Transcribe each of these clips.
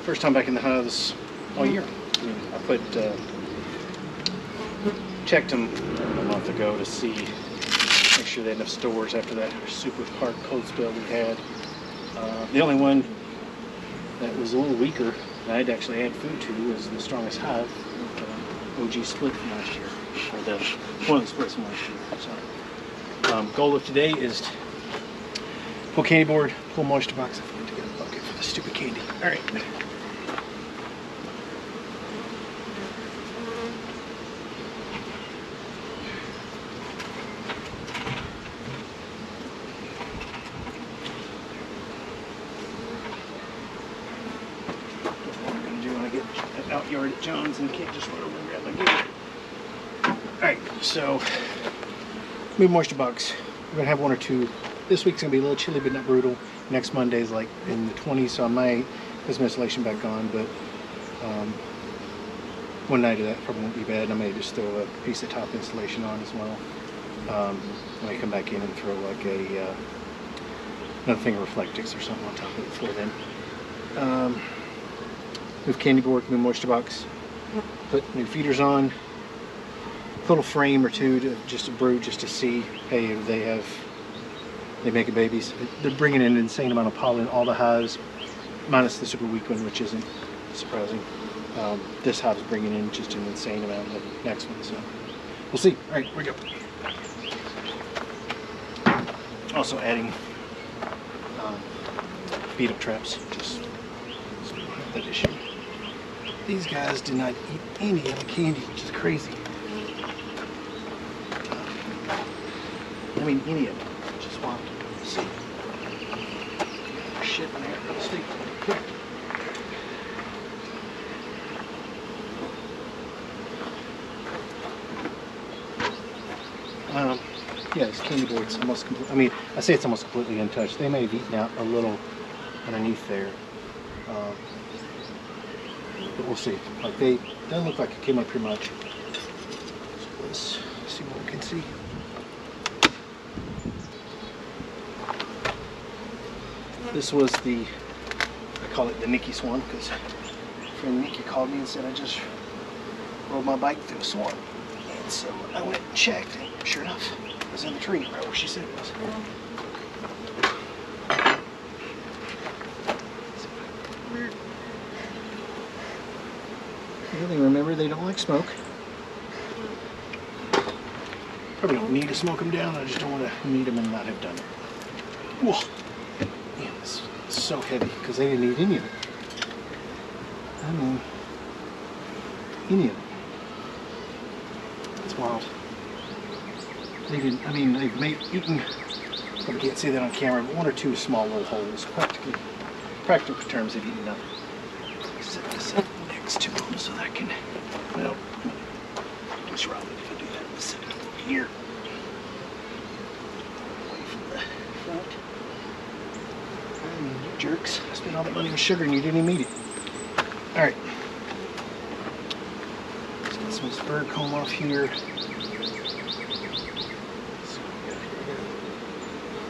First time back in the hives all year. I mean, I checked them a month ago to see, make sure they had enough stores after that super hard cold spell we had. The only one that was a little weaker that I'd actually add food to was the strongest hive, OG split from last year, or the one of the splits from last year. So, goal of today is pull candy board, pull moisture box. I forgot to get a bucket for the stupid candy. All right. Out yard at John's and can't just run over and grab my gear. Alright, so move moisture box. We're gonna have one or two. This week's gonna be a little chilly but not brutal. Next Monday's like in the 20s, so I might put some insulation back on, but one night of that probably won't be bad. I may just throw a piece of top insulation on as well. I may come back in and throw like another thing of Reflectix or something on top of it before then. Move candy board, move moisture box, put new feeders on, a little frame or two to just a brood just to see, hey, they make babies. They're bringing in an insane amount of pollen, all the hives, minus the super weak one, which isn't surprising. This hive is bringing in just an insane amount of the next one, so we'll see. All right, here we go. Also adding beetle traps, just so we don't have that issue. These guys did not eat any of the candy, which is crazy. I mean, any of it, which is wild. Let's see. Shit in there. Let's see. Quick. Yeah, this candy board's almost complete. I mean, I say it's almost completely untouched. They may have eaten out a little underneath there. But we'll see. Like doesn't look like it came up here much. So let's see what we can see. This was I call it the Nikki Swan because friend Nikki called me and said I just rode my bike through a swan. And so I went and checked, and sure enough, it was in the tree right where she said it was. Really, remember, they don't like smoke. Probably don't need to smoke them down. I just don't want to need them and not have done it. Whoa. Man, this is so heavy because they didn't eat any of it. I mean, any of it. It's wild. They didn't, I mean, they've eaten, probably can't see that on camera, but one or two small little holes. Practical terms, they've eaten nothing. Set this up next to them so that I can, well, what's wrong if I do that? Let's set it over here. Away from the front. I mean, you jerks. I spent all that money on sugar and you didn't even eat it. Alright. Let's get some of this bird comb off here. So we got here.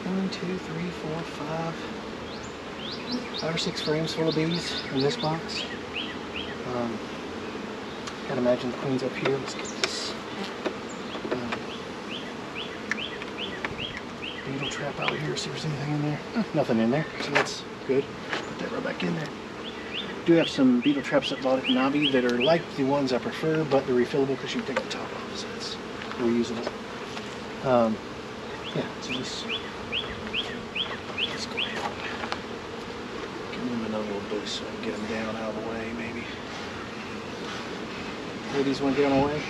1, 2, 3, 4, 5 or 6 frames full of bees in this box. Gotta imagine the queen's up here. Let's get this beetle trap out here, see if there's anything in there. Nothing in there, so that's good. Put that right back in there. Do have some beetle traps I bought at NAHBE that are like the ones I prefer, but they're refillable because you can take the top off, so it's reusable. Yeah, so let's go ahead and give them another little boost so I can get them down out of the way, maybe. Ladies want to get on my way?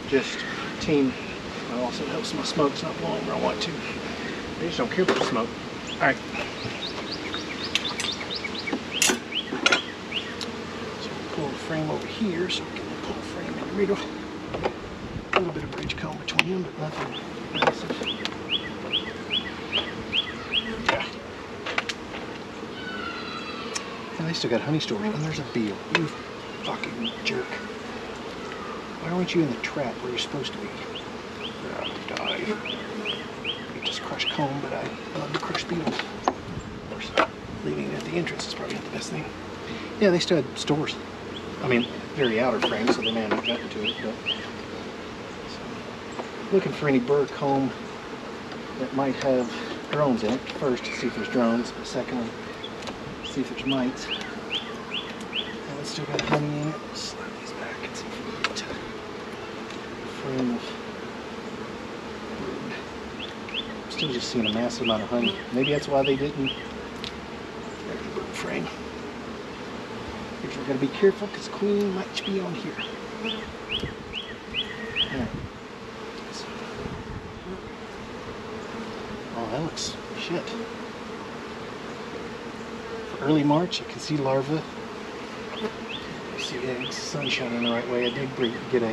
Just team. It also helps my smoke's not blowing where I want to. They just don't care about smoke. Alright. So we'll pull the frame over here so we can pull the frame in the middle. A little bit of bridge comb between them, but nothing massive. And they still got honey stored. And there's a beetle. You fucking jerk. Why aren't you in the trap where you're supposed to be? Die. You just crush comb, but I love to crush beetles. entrance is probably not the best thing. Yeah, they still had stores. I mean, very outer frame, so they may not have gotten to it, but so, looking for any burr comb that might have drones in it. First, to see if there's drones, but secondly, see if there's mites. And it's still got honey in it. Slide these back and see if we can get to a frame of brood. I'm still just seeing a massive amount of honey. Maybe that's why they didn't. There's the brood frame. We're going to be careful because queen might be on here. Right. So, oh, that looks shit. For early March, you can see larvae. You see eggs, sun shining the right way. I did get a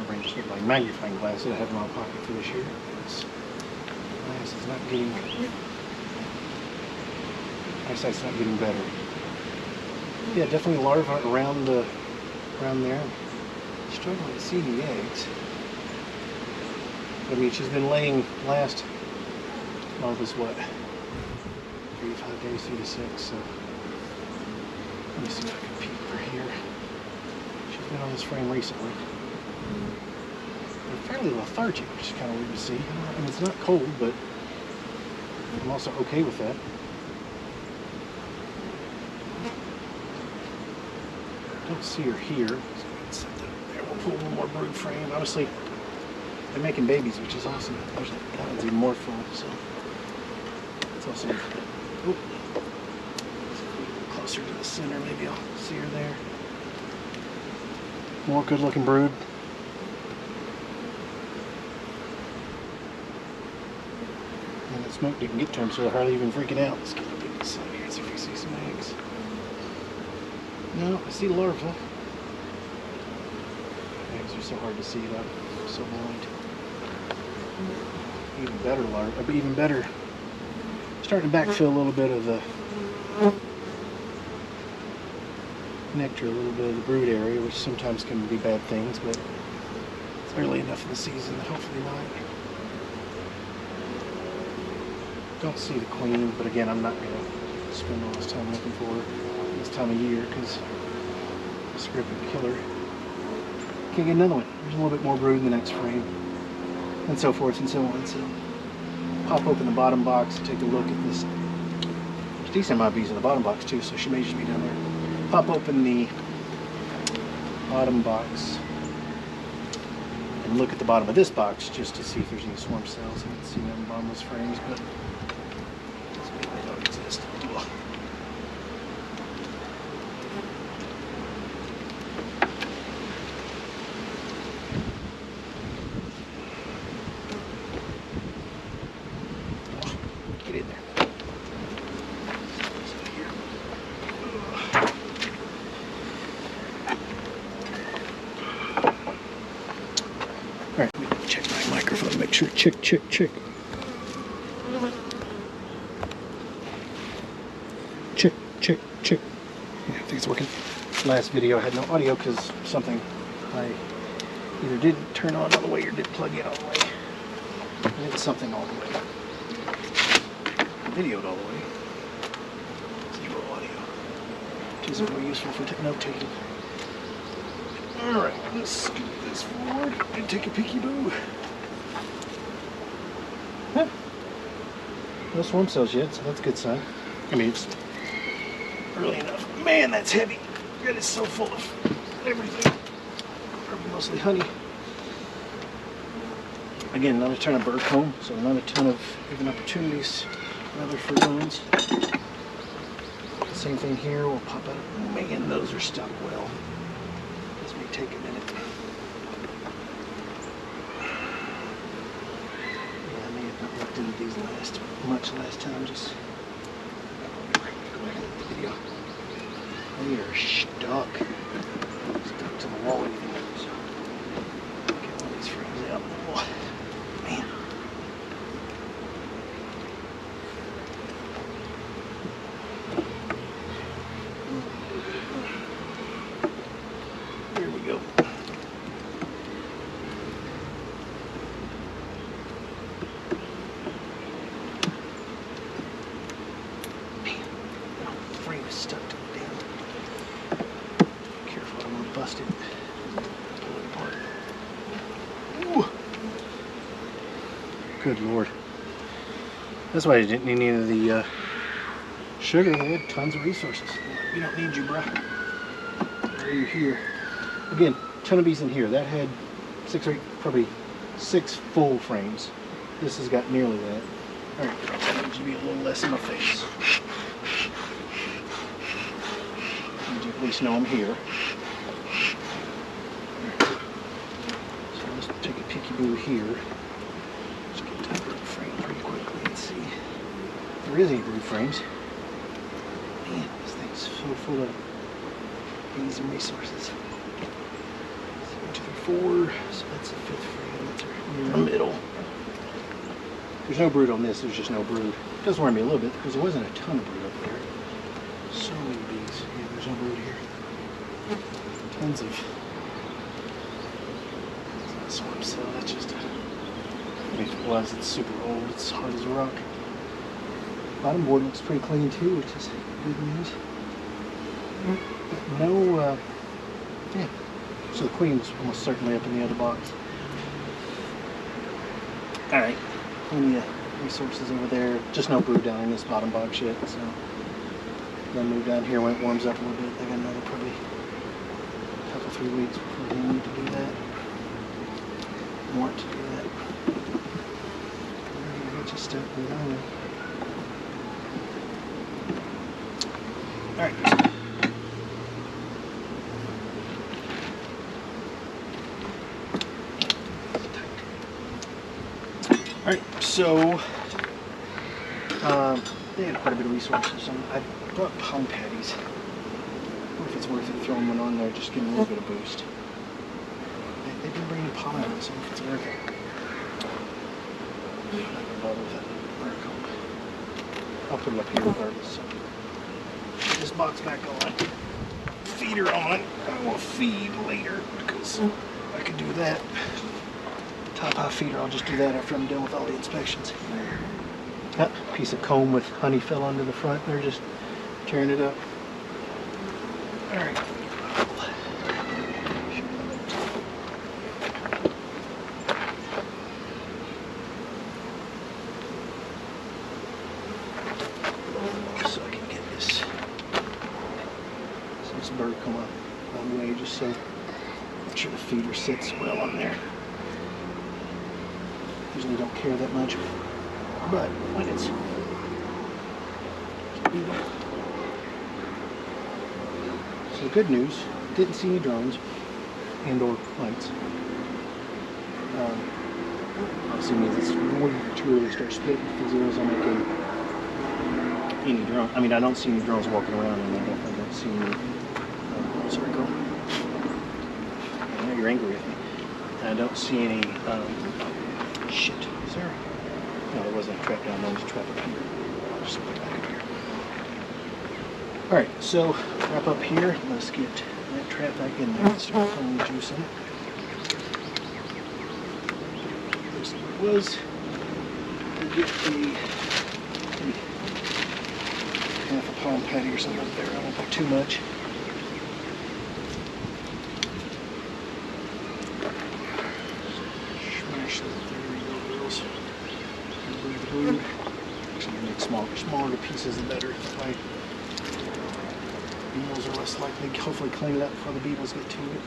arranged with my magnifying glass that I have in my pocket for this year. This glass is not getting. Eyesight's not getting better. Yeah, definitely larvae around there. Struggling to see the eggs. I mean, she's been laying last larva's what? 3 to 5 days, 3 to 6. So let me see if I can peek over here. She's been on this frame recently. They're fairly lethargic, which is kind of weird to see. I mean, it's not cold, but I'm also okay with that. Don't see her here. So there, we'll pull one more brood frame. Obviously, they're making babies, which is awesome. That one's even more full, so that's awesome. Oop. Closer to the center, maybe I'll see her there. More good-looking brood. And the smoke didn't get to them, so they're hardly even freaking out. Let's get up in the sun here and see if we see some eggs. No, I see larvae. Eggs are so hard to see though. I'm so blind. Even better larvae. Even better. Starting to backfill a little bit of the nectar, a little bit of the brood area, which sometimes can be bad things, but it's early enough in the season that hopefully not. Don't see the queen, but again, I'm not going to spend all this time looking for her this time of year because the script would kill her. Can't get another one. There's a little bit more brood in the next frame, and so forth and so on. So pop open the bottom box and take a look at this. There's decent amount of bees in the bottom box too, so she may just be down there. Pop open the bottom box and look at the bottom of this box just to see if there's any swarm cells. I haven't seen them in the bottom of those frames, but they don't exist. Get in there. Alright, let me check my microphone, make sure, check. Check. Yeah, I think it's working. Last video I had no audio because something I either didn't turn on all the way or didn't plug in all the way. I think it's something all the way. Videoed all the way. Zero audio. Which isn't very useful for note taking. Alright, let's scoot this forward and take a peeky boo. Huh. No swarm cells yet, so that's a good sign. I mean, it's early enough. Man, that's heavy. That is so full of everything. Probably mostly honey. Again, not a ton of burr comb, so not a ton of even opportunities rather for drones. Same thing here, we'll pop out. Man, those are stuck well. This may take a minute. Yeah, I may have not looked into these much last time, just go back and look at the video. They are stuck to the wall even. So get one of these frames out. Oh, man. Here we go. Good Lord. That's why I didn't need any of the sugar. They had tons of resources. We don't need you, bruh. Why are you here? Again, ton of bees in here. That had 6 or 8, probably 6 full frames. This has got nearly that. Alright, I need you to be a little less in my face. I need you to at least know I'm here. So let's take a peekaboo here. Let's get to the brood frame pretty quickly and see if there is any brood frames. Man, this thing's so full of bees and resources. 1, 2, 3, 4. So that's the 5th frame. That's right in the middle. There's no brood on this. There's just no brood. It does worry me a little bit because there wasn't a ton of brood up there. So many bees. Yeah, there's no brood here. Tons of. It's not a swarm cell. That's just a. I mean, if it was, it's super old. It's hard as a rock. Bottom board looks pretty clean too, which is good news. But no, yeah. So the queen's almost certainly up in the other box. All right, plenty of resources over there. Just no brood down in this bottom box yet. So then move down here when it warms up a little bit. They got another probably couple 3 weeks before they need to do that. Want to do that. Just step down. All right. All right, so they had quite a bit of resources. I brought pollen patties. I wonder if it's worth it throwing one on there, just getting a little bit of boost. They've been bringing pollen, so I don't know if it's worth it. I'm not going to bother with that article. I'll put it up here regardless. So. Put this box back on. Feeder on. I will feed later because I can do that. Top high feeder, I'll just do that after I'm done with all the inspections. That piece of comb with honey fell onto the front. They're just tearing it up. All right. So I can get this burr come up all the way, just so make sure the feeder sits well on there. Usually don't care that much, but when it's so the good news, didn't see any drones and or lights. Obviously means it's way too early to start splitting because there isn't making any drone. I mean, I don't see any drones walking around, and I definitely don't see any. Sorry, girl. I know you're angry with me. I don't see any. Shit, is there? No, there wasn't a trap down there. There's a trap up here. I'll just put it back up here. Alright, so wrap up here. Let's get that trap back in there and start pulling the juice in it. There's what it was. We'll get the half a pollen patty or something up there. I won't put too much. Smash that. Actually, make smaller the pieces, the better. That way, beetles are less likely. Hopefully, clean it up before the beetles get to it.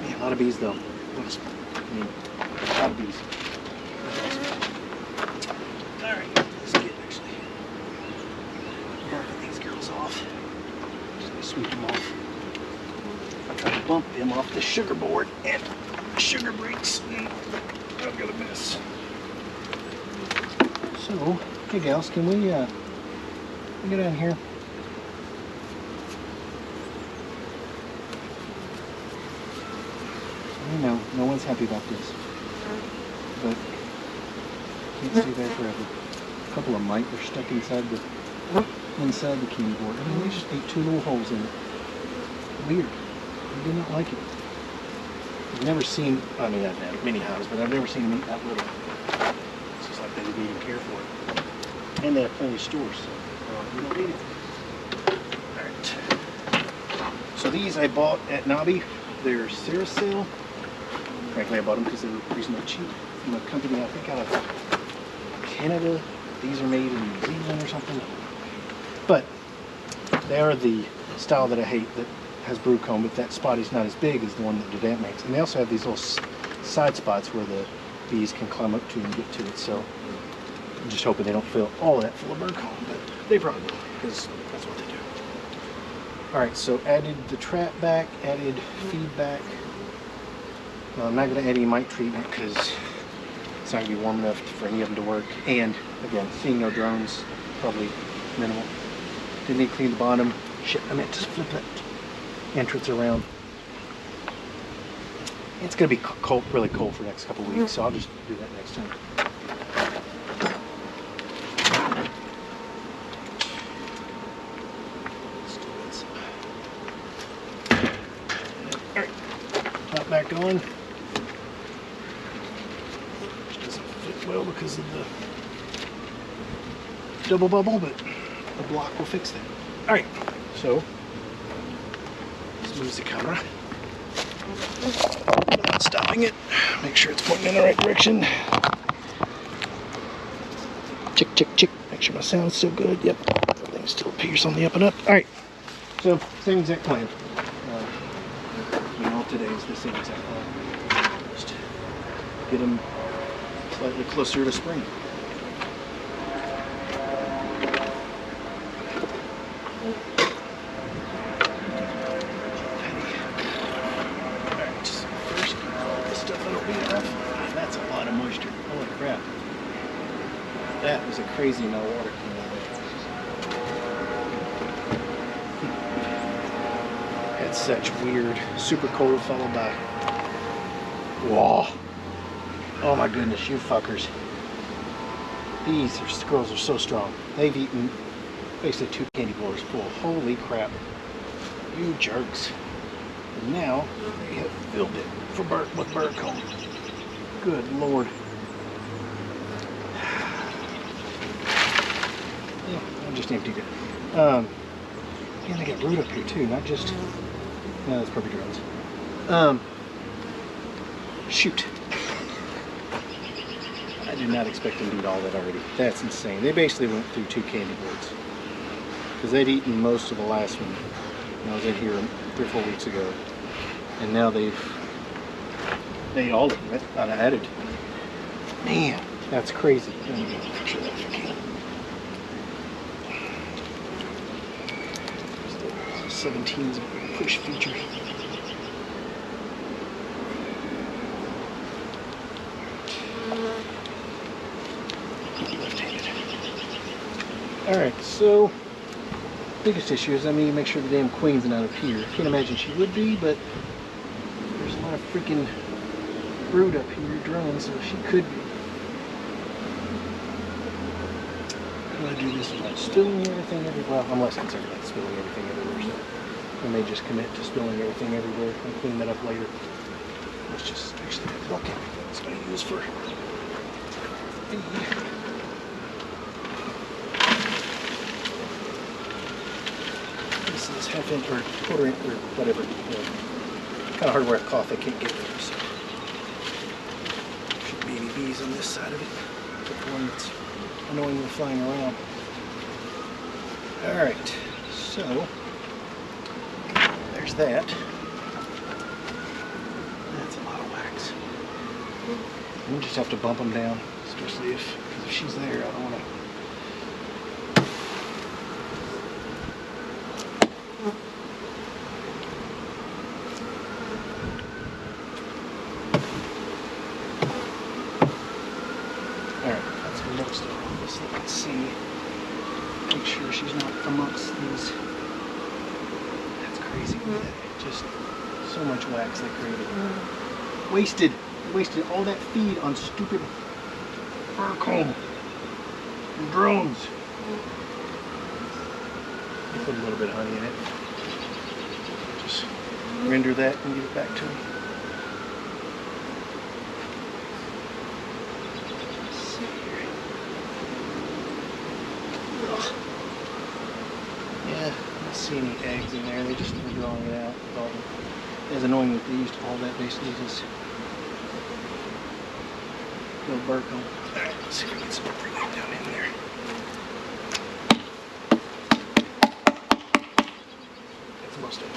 Man, a lot of bees, though. I mean, a lot of bees. All right, let's get actually barking these girls off. Just gonna sweep them off. I try to bump them off the sugar board and sugar breaks. I've got a mess. So, hey gals, can we get down here? I know, no one's happy about this, but can't stay there forever. A couple of mite were stuck inside the candy board. I mean, they just ate 2 little holes in it. Weird. I did not like it. I've never seen, I mean, I've had many hives, but I've never seen them eat that little. It's just like they didn't even care for it. And they have plenty of stores, so we don't need it. Alright. So these I bought at NAHBE. They're Ceracell. Frankly, I bought them because they were reasonably cheap from a company, I think, out of Canada. These are made in New Zealand or something. But they are the style that I hate, that has brood comb, but that spotty's not as big as the one that Dadant makes. And they also have these little side spots where the bees can climb up to and get to it. So I'm just hoping they don't fill all that full of burr comb, but they probably will, because that's what they do. Alright, so added the trap back, added feed back. I'm not going to add any mite treatment because it's not going to be warm enough for any of them to work. And again, seeing no drones, probably minimal. Didn't need to clean the bottom. Shit, I meant to flip that entrance around. It's going to be cold, really cold for the next couple of weeks, so I'll just do that next time. Alright, top back on. Which doesn't fit well because of the double bubble, but the block will fix that. Alright, so let's move the camera. Not stopping it. Make sure it's pointing in the right direction. Chick, chick, chick. Make sure my sound's still good. Yep, everything still appears on the up and up. Alright, so same exact plan. All today is the same exact plan. Just get them slightly closer to spring. That was a crazy amount of water coming out of there. Had such weird, super cold followed by, whoa. Oh my goodness, you fuckers. These squirrels are so strong. They've eaten basically 2 candy bars full. Holy crap. You jerks. And now they have filled it with burr comb. Good Lord. Yeah, I just emptied it. And they got brood up here too, not just... No, that's probably drones. Shoot. I did not expect them to eat all that already. That's insane. They basically went through 2 candy boards. Because they'd eaten most of the last one. And I was in here 3 or 4 weeks ago. And now they ate all of it. I added. Man, that's crazy. Let me get a picture of that if I can. 17's push feature. Left-handed. Alright, so biggest issue is I need to make sure the damn queen's not up here. I can't imagine she would be, but there's a lot of freaking brood up here, drones, so she could be. I'm going to do this without spilling everything everywhere. Well, I'm less concerned about spilling everything everywhere, so I may just commit to spilling everything everywhere and clean that up later. Let's just actually have a bucket that's going to use for feed. This is half-inch or quarter-inch or whatever. Kind of hard to wear a cloth I can't get rid of, so shouldn't be any bees on this side of it. Except the one that's annoyingly flying around. Alright, so there's that. That's a lot of wax. We just have to bump them down, especially if she's there. I don't want to. Let's see. Make sure she's not amongst these. That's crazy. Just so much wax they created. Wasted all that feed on stupid burr comb and drones. Put a little bit of honey in it. Just render that and give it back to them. See any eggs in there, they just were drawing it out. It's annoying that they used all that basically just Little burr comb. Alright, let's see if we can get some breathing down in there. That's most of it.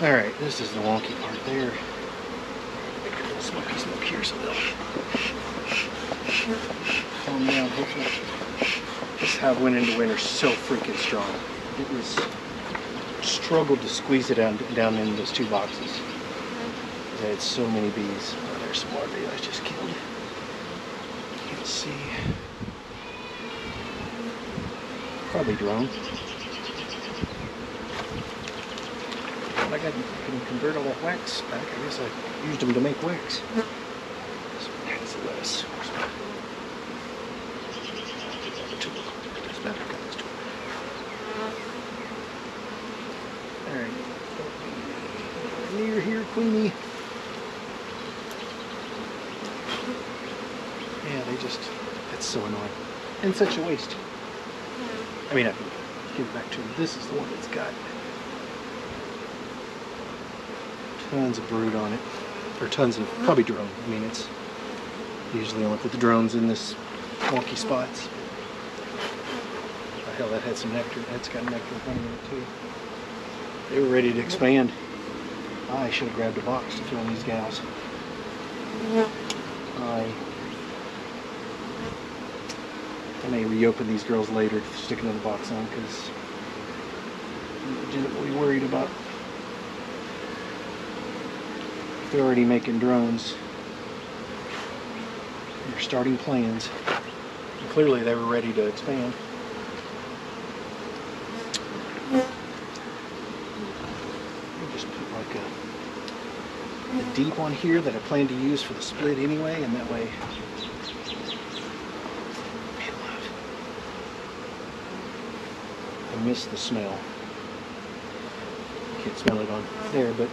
Alright, this is the wonky part there. Make a little smoky smoke here so they'll calm down, hopefully. This hive went into winter so freaking strong. It was struggled to squeeze it down in those 2 boxes. I had so many bees. Oh, there's some larvae I just killed. Can't see. Probably drone. Well, I can convert all that wax back. I guess I used them to make wax. So that's the lettuce. Alright. Near here, Queenie. Yeah, they just, that's so annoying. And such a waste. I mean, I can give it back to them. This is the one that's got tons of brood on it. Or tons of, probably drone. I mean, it's usually only put the drones in this wonky spots. Oh, hell, that had some nectar. That's got nectar honey in it too. They were ready to expand. I should have grabbed a box to fill in these gals. I may reopen these girls later to stick another box on because I'm legitimately worried about if they're already making drones. They're starting plans. And clearly they were ready to expand. Just put like a deep one here that I plan to use for the split anyway, and that way I miss the smell. Can't smell it on there, but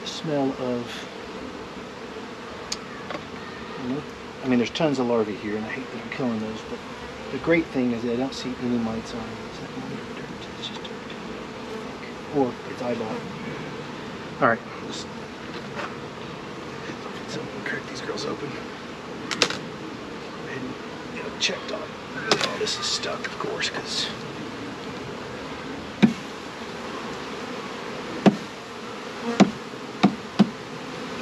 the smell of, I mean, there's tons of larvae here, and I hate that I'm killing those, but the great thing is that I don't see any mites on it. Is that dirt? It's just dirt. Or it's eyeball. Alright, let's crack these girls open. Go ahead and get them checked on. Oh, this is stuck, of course, because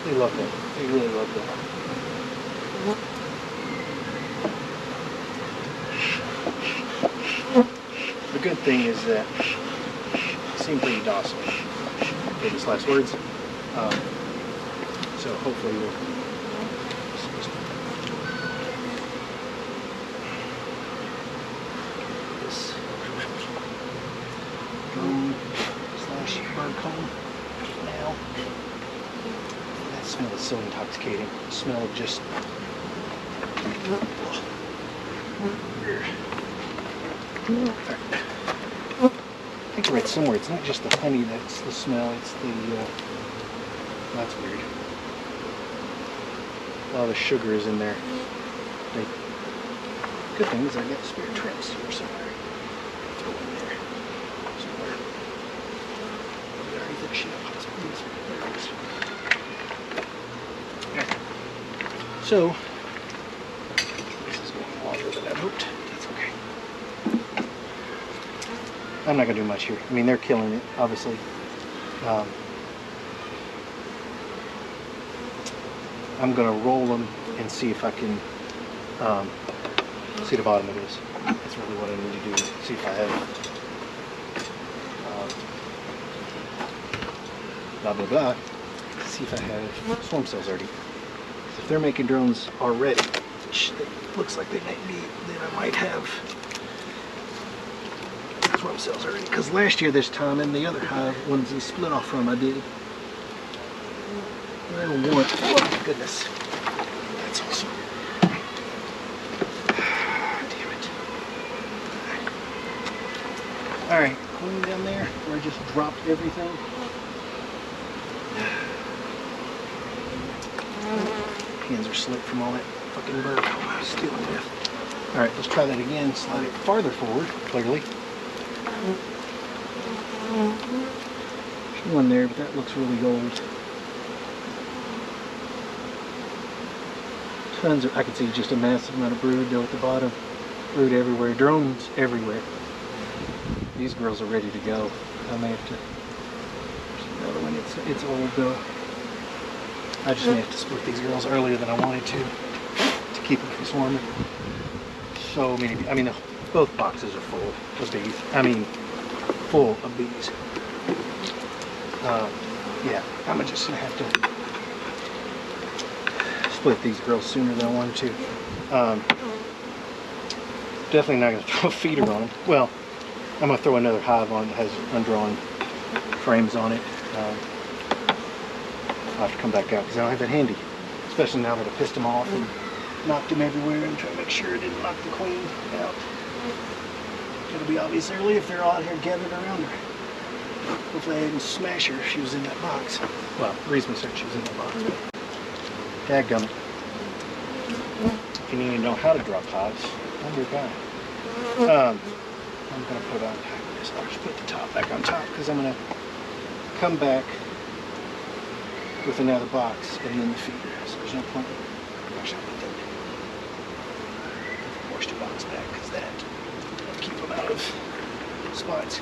they love that. They really love that. The good thing is that they seem pretty docile. Famous last words. So hopefully we'll this drone / bird comb now. That smell is so intoxicating. The smell of just I think I read somewhere it's not just the honey that's the smell, it's the that's weird. A lot of sugar is in there. Good thing is I got spare temps here somewhere. Throw in there. Somewhere. Underneath that shit. There it is. Okay. So this is going longer than I hoped. That's okay. I'm not gonna do much here. I mean, they're killing it, obviously. I'm gonna roll them and see if I can see the bottom of this. That's really what I need to do. See if I have blah blah blah. See if I have swarm cells already. If they're making drones already, which it looks like they might be, then I might have swarm cells already. Because last year this time in the other hive, ones that split off from, I did. Well, one. Oh my goodness. That's awesome. Damn it. Alright, clean down there where I just dropped everything. Hands are slick from all that fucking burr I'm stealing with. Alright, let's try that again. Slide it farther forward, clearly. There's one there, but that looks really gold. Tons of, I can see just a massive amount of brood though at the bottom. Brood everywhere, drones everywhere. These girls are ready to go. I may have to, there's another one, it's old though. I just may have to split these girls earlier than I wanted to keep them from swarming. So many, I mean, both boxes are full of bees. I mean, full of bees. Yeah, I'm just gonna have to split these girls sooner than I wanted to. Definitely not gonna throw a feeder on them. Well, I'm gonna throw another hive on that has undrawn frames on it. I'll have to come back out because I don't have it handy, especially now that I pissed them off and knocked them everywhere and trying to make sure it didn't knock the queen out. It'll be obvious early if they're all out here gathered around her. Hopefully I didn't smash her if she was in that box. Well, the reason said she was in that box, but dadgummit. If you need to know how to drop hives, I'm your guy. I'm gonna put on this. I'll just put the top back on top because I'm gonna come back with another box and then the feeder. So there's no point. Gosh, I'll put the moisture box back because that'll keep them out of spots.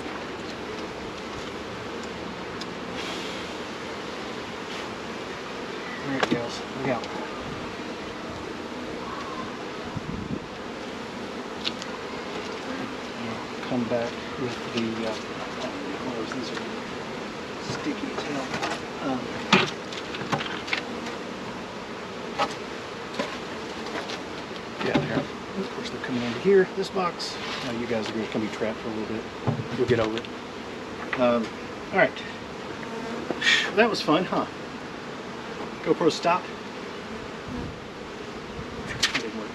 There it goes. Look out. Come back with the clothes. These are sticky as hell. Yeah, there. Of course, they're coming into here. This box. You guys are going to be trapped for a little bit. You'll get over it. All right. That was fun, huh? GoPro stop. That didn't work.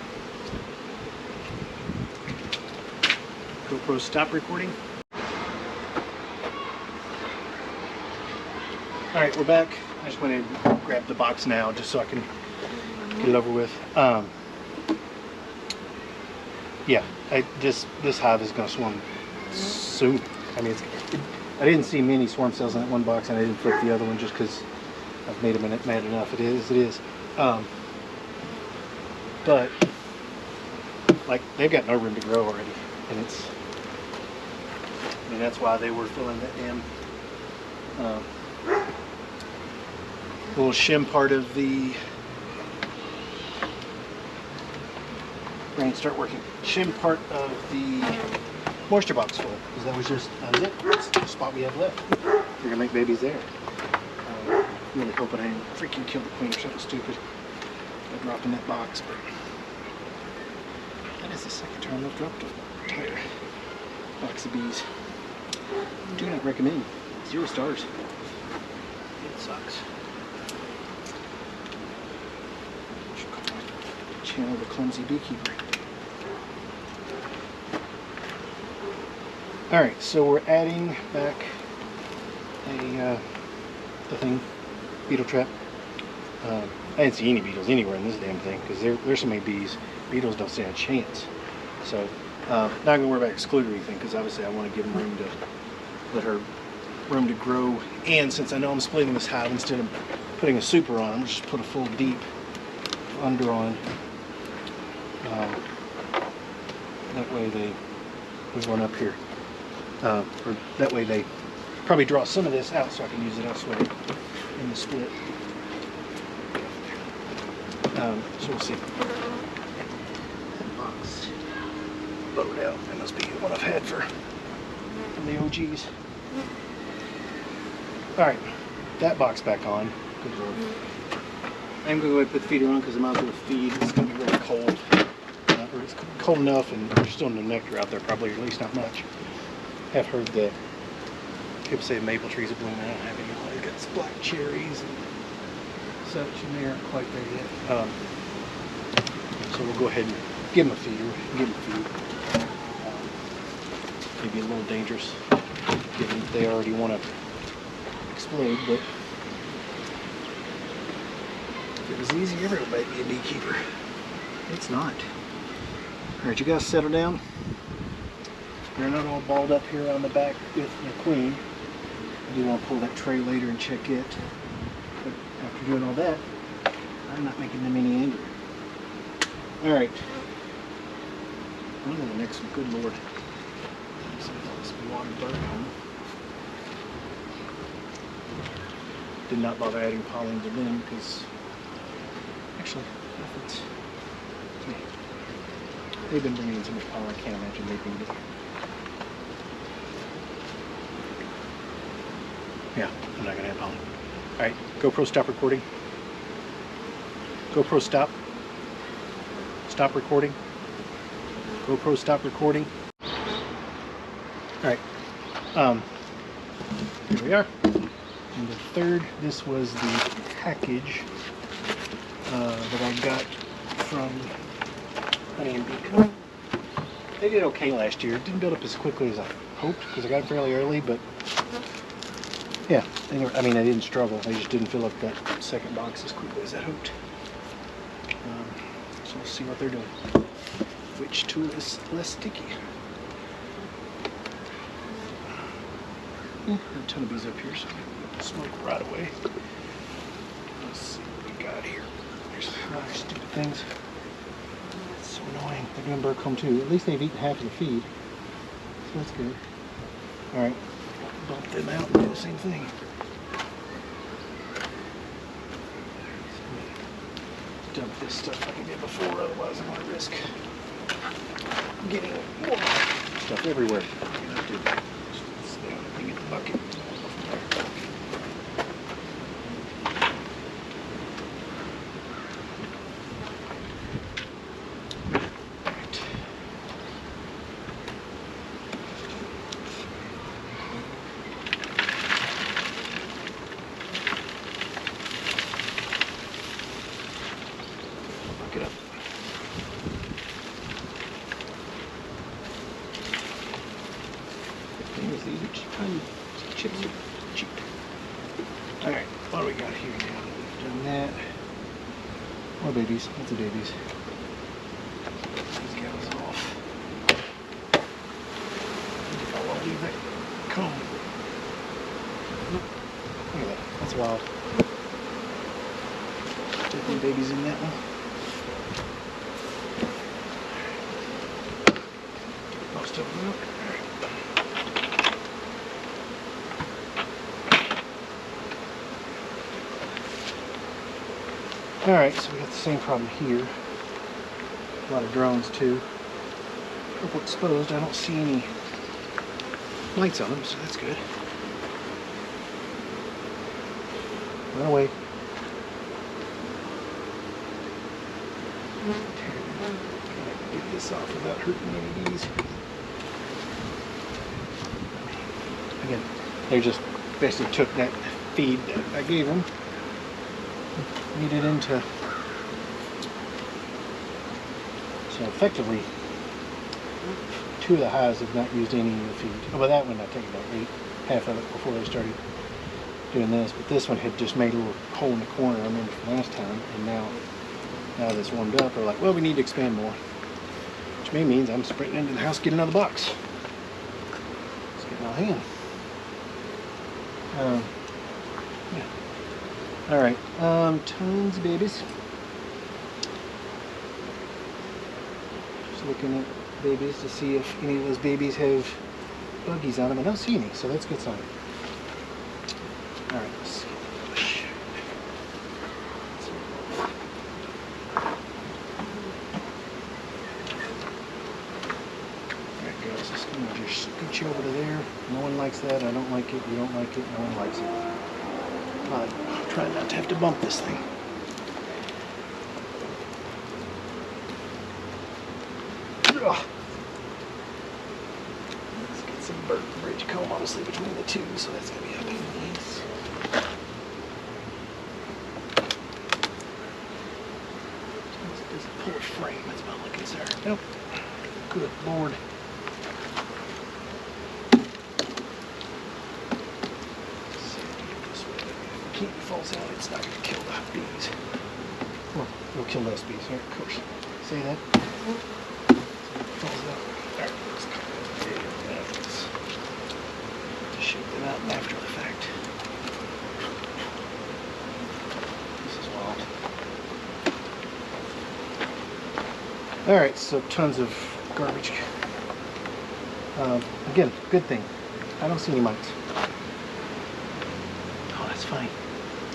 GoPro stop recording. Alright, we're back. I just went to grab the box now just so I can get it over with. Yeah, this hive is going to swarm soon. I mean, I didn't see many swarm cells in that one box and I didn't flip the other one just because I've made them mad enough. It is. But, like, they've got no room to grow already. And it's, I mean, that's why they were filling that damn little shim part of the brain start working. Shim part of the moisture box full. Because that was just, that was it. That's the spot we have left. We're gonna make babies there. I'm really hoping I didn't freaking kill the queen or something stupid by dropping that box, but that is the second time I've dropped an entire box of bees. Do not recommend. 0 stars. It sucks. Channel the clumsy beekeeper. Alright, so we're adding back the thing, beetle trap. I didn't see any beetles anywhere in this damn thing because there's so many bees. Beetles don't stand a chance. So, not going to worry about excluding anything because obviously I want to give them room to let her room to grow. And since I know I'm splitting this hive, instead of putting a super on, I'm just put a full deep under on. That way there's one up here. Or that way they probably draw some of this out so I can use it elsewhere in the split. So we'll see. That box load out. That must be one I've had from the OGs. Alright, that box back on. Good Lord. I'm going to go ahead and put the feeder on because I might as well feed. It's going to be really cold. Or it's cold enough and there's still no nectar out there probably, or at least not much. I have heard that people say maple trees are blooming. I don't have any. I've got some black cherries and such, and they aren't quite there yet. So we'll go ahead and give them a feeder, give them food. Maybe a little dangerous, given that they already want to explode, but if it was easy, everyone might be a beekeeper. It's not. Alright, you guys settle down. They're not all balled up here on the back with the queen. I do want to pull that tray later and check it. But after doing all that, I'm not making them any angry. Alright. On to the next one. Good lord. This water burn home. Did not bother adding pollen to them because actually, they've been bringing in so much pollen I can't imagine they need it. Yeah, I'm not gonna have pollen. Alright, GoPro stop recording. GoPro stop. Stop recording. GoPro stop recording. Alright. Here we are. And the third, this was the package that I got from Honey and Bee Co. They did okay last year. It didn't build up as quickly as I hoped because I got it fairly early, but yeah, I mean, I didn't struggle. I just didn't fill up that second box as quickly as I hoped. So we'll see what they're doing. Which tool is less sticky? A ton of bees up here, so I'm gonna smoke right away. Let's see what we got here. There's other stupid things. It's so annoying. They're doing burr comb too. At least they've eaten half of the feed, so that's good. All right. Bump them out and do the same thing. Dump this stuff like I did before, otherwise I'm going to risk getting more stuff everywhere. Just stay on and get the bucket. Chips are cheap. Alright, what do we got here now? We've done that. More babies. Lots of babies. These gals off. I think I want to leave that comb. Look at that. That's wild. Definitely babies in that one. Most of them out. Alright, so we got the same problem here. A lot of drones too. Purple exposed, I don't see any lights on them, so that's good. Run away. Get this off without hurting any bees. Again, they just basically took that feed that I gave them, made it into, so effectively 2 of the hives have not used any of the feed. Oh, well, that one I think about ate half of it before they started doing this, but this one had just made a little hole in the corner, I remember from last time, and now that's warmed up, we're like, well, we need to expand more, which may means I'm sprinting into the house to get another box. Let's get my hand. Yeah. Alright, tons of babies. Just looking at babies to see if any of those babies have buggies on them. I don't see any, so that's a good sign. Alright, let's see. Alright guys, just going to just scoot you over to there. No one likes that, I don't like it, you don't like it, no one likes it. I'm trying not to have to bump this thing. Ugh. Let's get some bridge comb, honestly, between the two, so that's going to be up in nice. Does it pull a frame? That's about like it's there. Nope. Good Lord. If it falls out, it's not going to kill the bees. Well, it'll kill less bees, right? Of course. See that? So if it falls out. Alright, let's cut it. Let's shake them out after the fact. This is wild. Alright, so tons of garbage. Again, good thing. I don't see any mites. Oh, that's funny.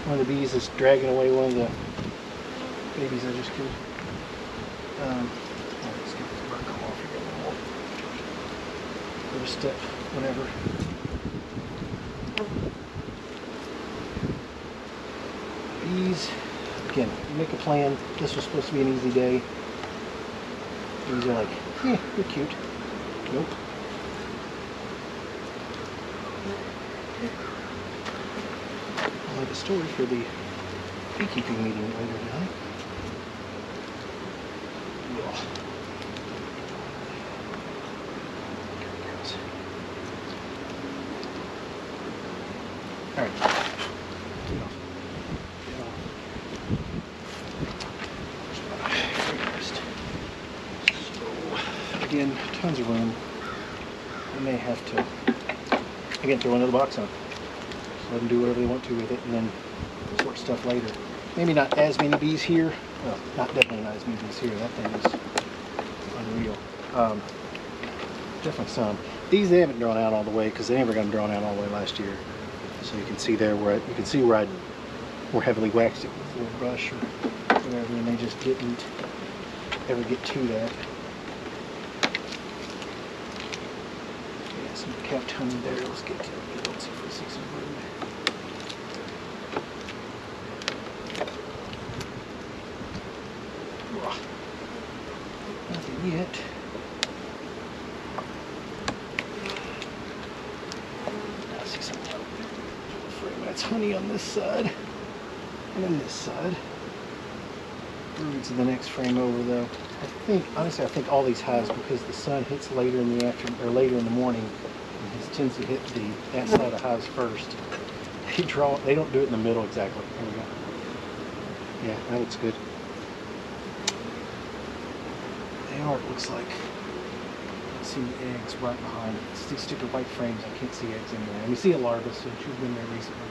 One of the bees is dragging away one of the babies I just killed. Let's get this burr come off here a little more. First step, whatever. Bees, again, make a plan. This was supposed to be an easy day. Bees are like, you're cute. Nope. I'll have a story for the beekeeping meeting later tonight. Alright. So, again, tons of room. I may have to, again, throw another box on. Let them do whatever they want to with it, and then sort stuff later. Maybe not as many bees here. Well, definitely not as many bees here. That thing is unreal. Definitely some. These they haven't drawn out all the way because they never got them drawn out all the way last year. So you can see there where you can see where I more heavily waxed it with a little brush or whatever, and they just didn't ever get to that. Yeah, some capped honey there. Let's get to it. Let's see if we see some brood. Nothing yet. I see some frame. That's honey on this side, and then this side. Broods in the next frame over, though. I think, honestly, I think all these hives, because the sun hits later in the afternoon or later in the morning, and it tends to hit that side of the hives first. They don't do it in the middle exactly. There we go. Yeah, that looks good. They are, it looks like. I see the eggs right behind it. It's these stupid white frames. I can't see eggs anywhere. And we see a larva, so she's been there recently.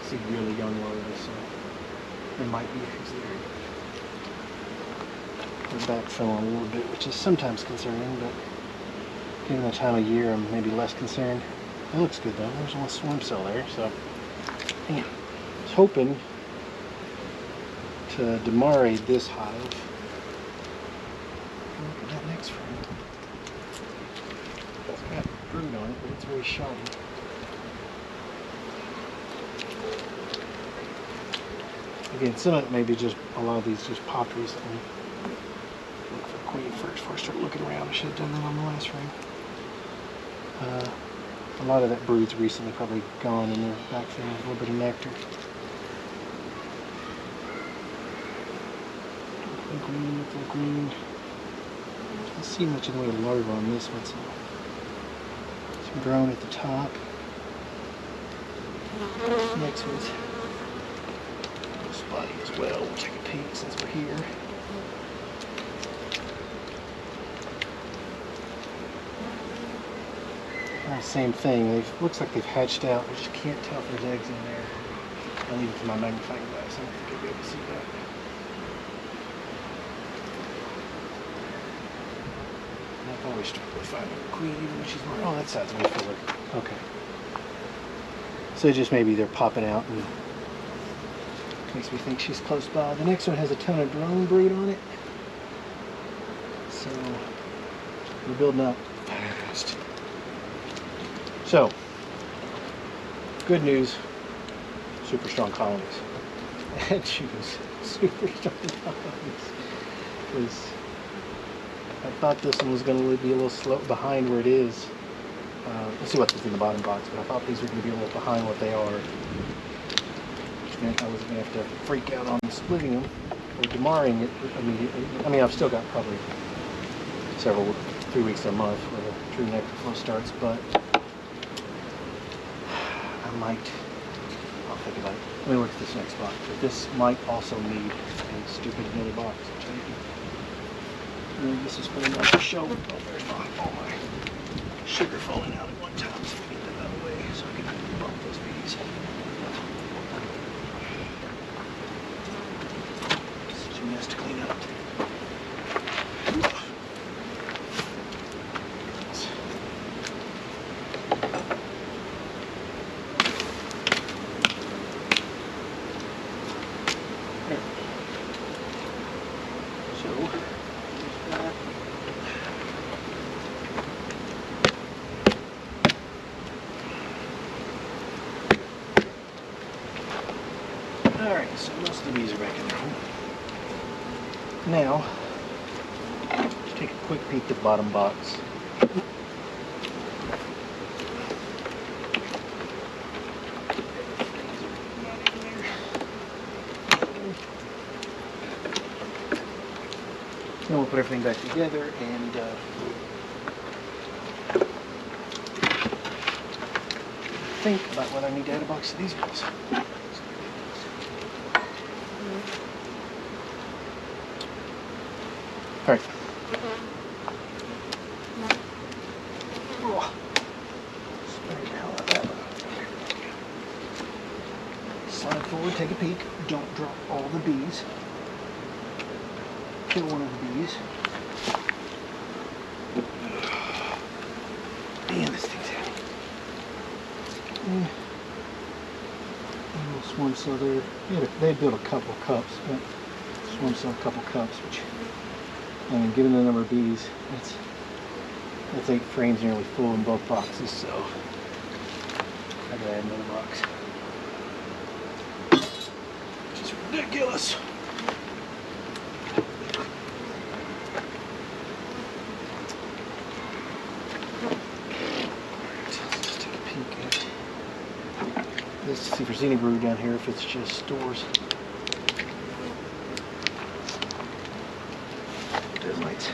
See really young larvae, so there might be eggs there. They're backfilling a little bit, which is sometimes concerning, but given the time of year, I'm maybe less concerned. It looks good though. There's a little swarm cell there, so damn. I was hoping to demarate this hive. Look at that next frame. It's got brood on it, but it's very shoddy. Again, some of it may be just, a lot of these just popped recently. Look for queen first before I start looking around. I should have done that on the last frame. A lot of that brood's recently probably gone, and they're back there with a little bit of nectar. Little green. I don't see much in the way of larva on this one, so some drone at the top. Next one's a little spotty as well. We'll take a peek since we're here. Same thing. Looks like they've hatched out. I just can't tell if there's eggs in there. I'll leave it to my magnifying glass. I don't think you'll be able to see that. And I've always struggled with finding a queen, even when she's more. Oh, that side's way fuller. Okay. So just maybe they're popping out and makes me think she's close by. The next one has a ton of drone brood on it. So we're building up fast. So, good news, super strong colonies. Bad news, super strong colonies. Because I thought this one was going to be a little slow behind where it is. Let's see what's in the bottom box, but I thought these were going to be a little behind what they are. Which meant I was going to have to freak out on splitting them or demarring it immediately. I mean, I've still got probably 3 weeks to a month where the true nectar flow starts, but I'll think about it. Let me look at this next box. But this might also need a stupid another box. This is putting on the shelf. Oh, there's all my sugar falling out at one time, so we get that out of the way so I can bump those bees. Such a mess to clean up. So, there's that. Alright, so most of the bees are back in their home. Now, let's take a quick peek at the bottom box. Then we'll put everything back together and think about whether I need to add a box to these guys. All right. Spray the hell out of that one. Slide forward, take a peek. Don't drop all the bees. Kill one of the bees. Man, this thing's heavy. A little swarm cell there. They built a couple cups, but swarm cell a couple cups, which, I mean, given the number of bees, that's 8 frames nearly full in both boxes, so I gotta add another box. Which is ridiculous. Let's see if there's any brood down here, if it's just stores. Termites.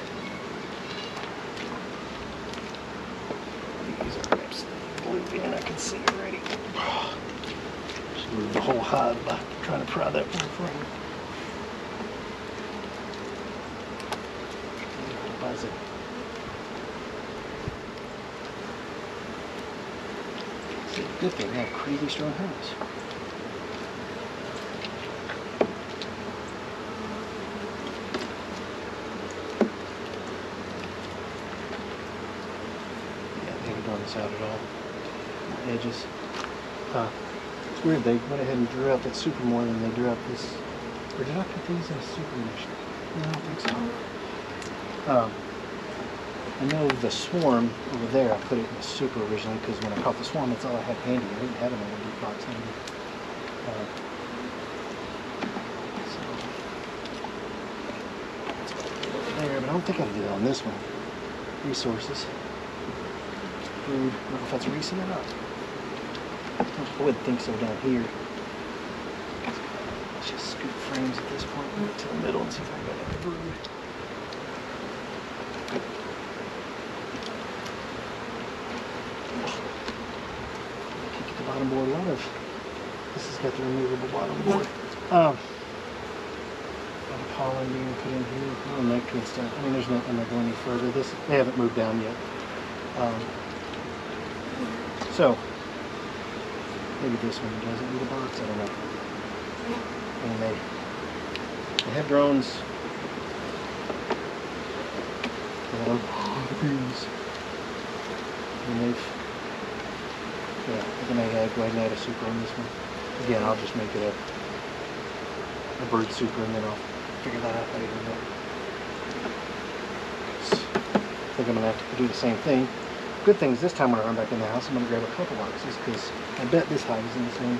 These are absolutely blue in, I can see already. Just moved the whole hive by trying to pry that one frame. Buzz it. It's a good thing they have crazy strong hives. This out at all. The edges. It's weird, they went ahead and drew out that super more than they drew out this. Or did I put these in a super initially? No, I don't think so. I know the swarm over there, I put it in a super originally because when I caught the swarm, that's all I had handy. I didn't have it in a deep box handy. So, there, but I don't think I can do that on this one. Resources. Food. I don't know if that's recent or not. I wouldn't think so down here. Let's just scoot frames at this point, move it to the middle and see if I can get that brood. Peek at the bottom board. A lot of this has got the removable bottom board. A lot of pollen being put in here. A little nectar and stuff. I mean, there's nothing that go any further. They haven't moved down yet. So, maybe this one doesn't need a box, I don't know. And they have drones. Bees. And they've, yeah, I think I may go ahead and add a super on this one. Again, I'll just make it a bird super and then I'll figure that out later. I think I'm going to have to do the same thing. Good thing is this time when I run back in the house, I'm going to grab a couple boxes because I bet this hive is in the same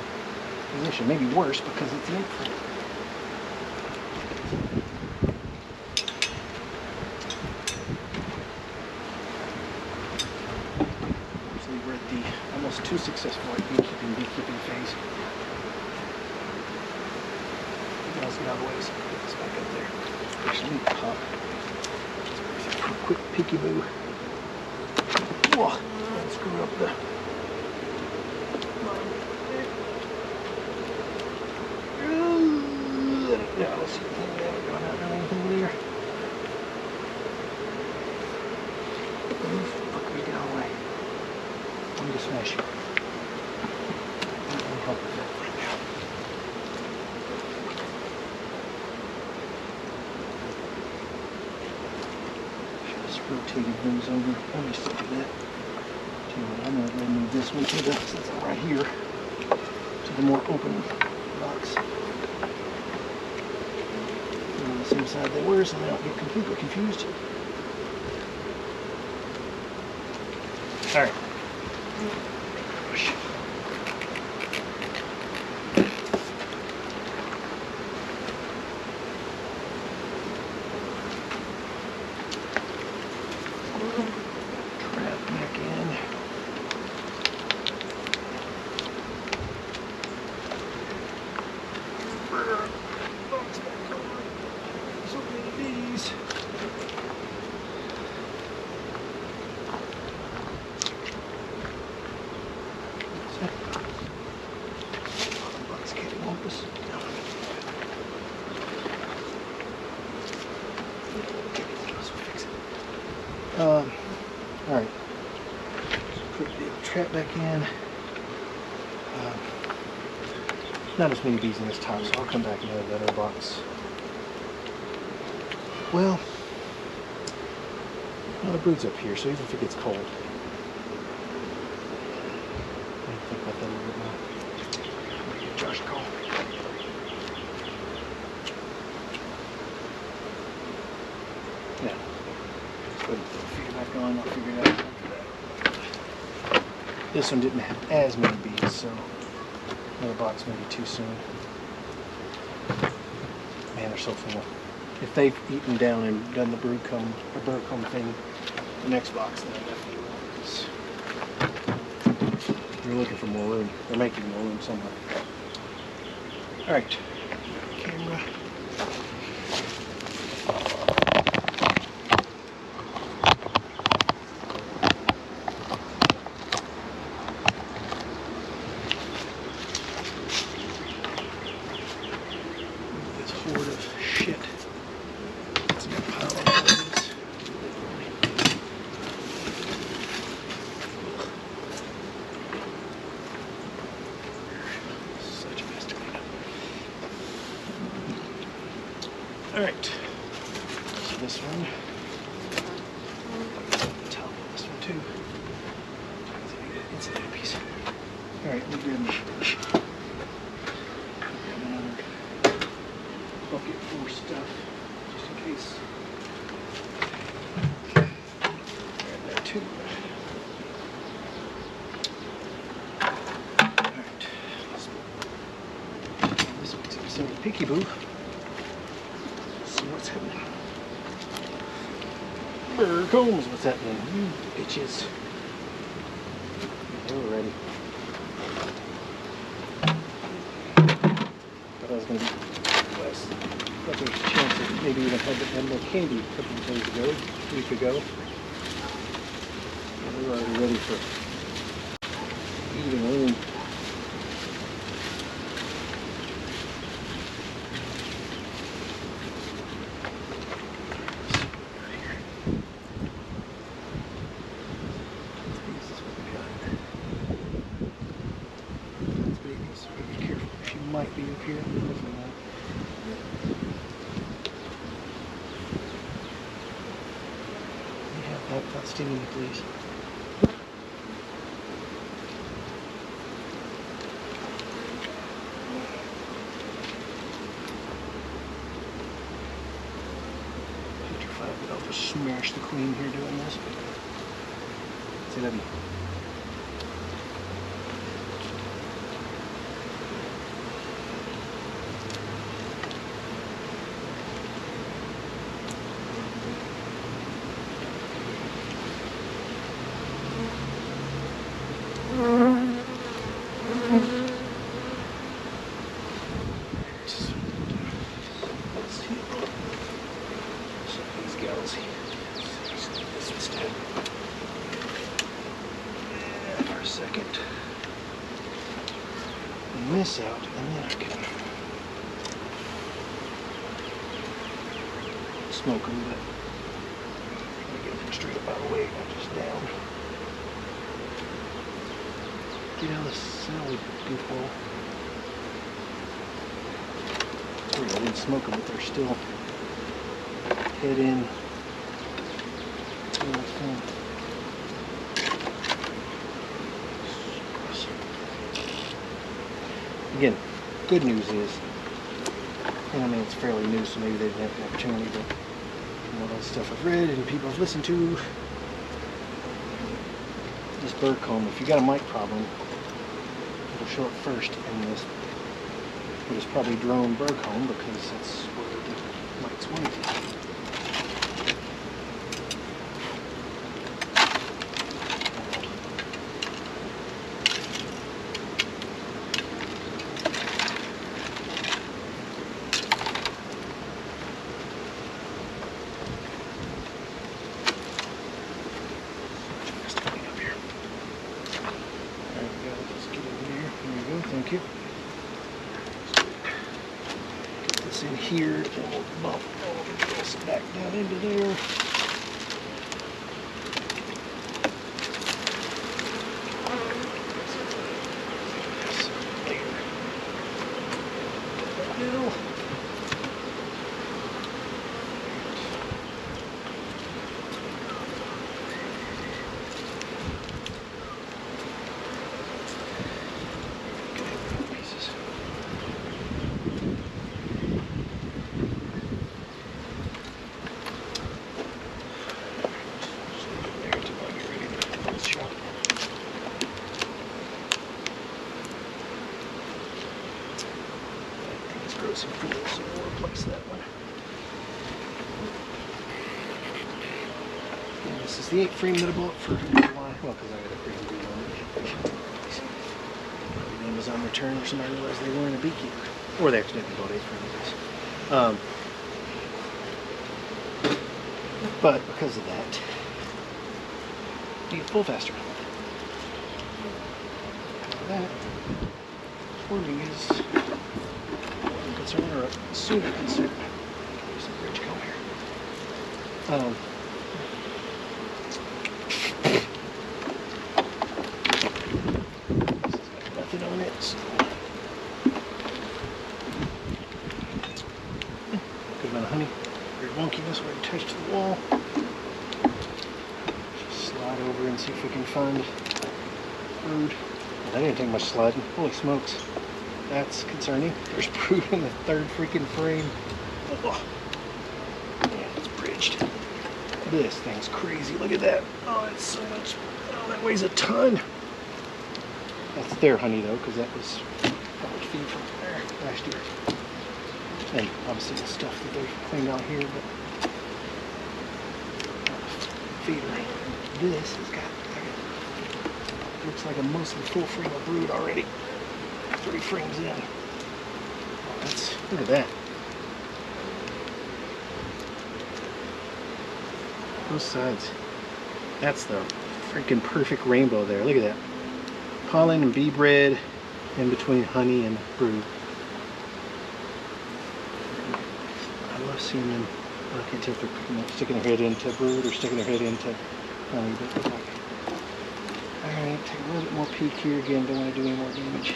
position. Maybe worse because it's empty. Actually, we're at the almost too successful at beekeeping phase. Let's get out of the way so I can get this back up there. Actually, pop. Just a quick peeky boo. Whoa, screw up the yeah, let's see if we have going out or anything there. Fuck me down away. I'm gonna smash you. Let me help with that right now. Just rotated those over. Let me stick to that. I'm going to move this one to the, since I'm right here, to the more open box. On the same side. side they were so they don't get completely confused. All right. Trap back in. So many bees. All right. Put the trap back in. Not as many bees in this top, so I'll come back and add that other box. Well, the brood's up here, so even if it gets cold, I think about that a little bit more. Give Josh a call. Yeah. Let's put the feeder back on. I'll figure it out. This one didn't have as many bees, so another box may be too soon. Man, they're so full. If they've eaten down and done the brood comb or burr comb thing, the next box, then I definitely will. Because you're looking for more room. They're making more room somewhere. All right, camera. Alright, so this one, top of this one too. It's a little piece. Alright, we'll grab another bucket for stuff, just in case. Grab that too. Alright, this week's episode of Peekaboo. What's happening? Burr combs, what's happening? You bitches. They were ready. Thought I was going to be less. Thought there was a chance that maybe even had more candy a couple of days ago, a week ago. And they were already ready for eating room. Might be up here. You have that without stinging me, please. Petrified that I'll just smash the queen here doing this. Say that. For a second, and this out, and then I can smoke a little bit. Get them straight up out of the way, not just down. Get out of the salad, goofball. Sorry, I didn't smoke them, but they're still head in. Again, good news is And I mean, it's fairly new, so maybe they didn't have the opportunity, but from all that stuff I've read and people I've listened to, this burr comb, if you got a mite problem, it'll show up first in this. It is probably drone burr comb because that's where the mites want to be. Thank you. Get this in here, and we'll bump all this back down into there. Some food, so we'll replace that one. And this is the 8 frame that I bought for July. Well, because I got a pretty good one. Maybe the Amazon return or somebody realized they weren't a beekeeper. Or they accidentally bought 8 frames. But because of that, you get full faster. That swarming is concern or a sooner concern. Use some bridge comb here. This has got nothing on it, so good amount of honey. Very wonkiness where it attached to the wall. Just slide over and see if we can find brood. Well, that didn't take much sliding. Holy smokes. That's concerning. There's brood in the 3rd freaking frame. Oh. Yeah, it's bridged. This thing's crazy. Look at that. Oh, it's so much. Oh, that weighs a ton. That's their honey though, because that was probably feed from there last year. And obviously the stuff that they cleaned out here, but feeder. This has got, looks like a mostly full frame of brood already. 3 frames in. Oh, that's, look at that. Both sides. That's the freaking perfect rainbow there. Look at that. Pollen and bee bread in between honey and brood. I love seeing them. I can't tell if they're sticking their head into brood or sticking their head into honey, but like. Alright, take a little bit more peek here again. Don't want to do any more damage.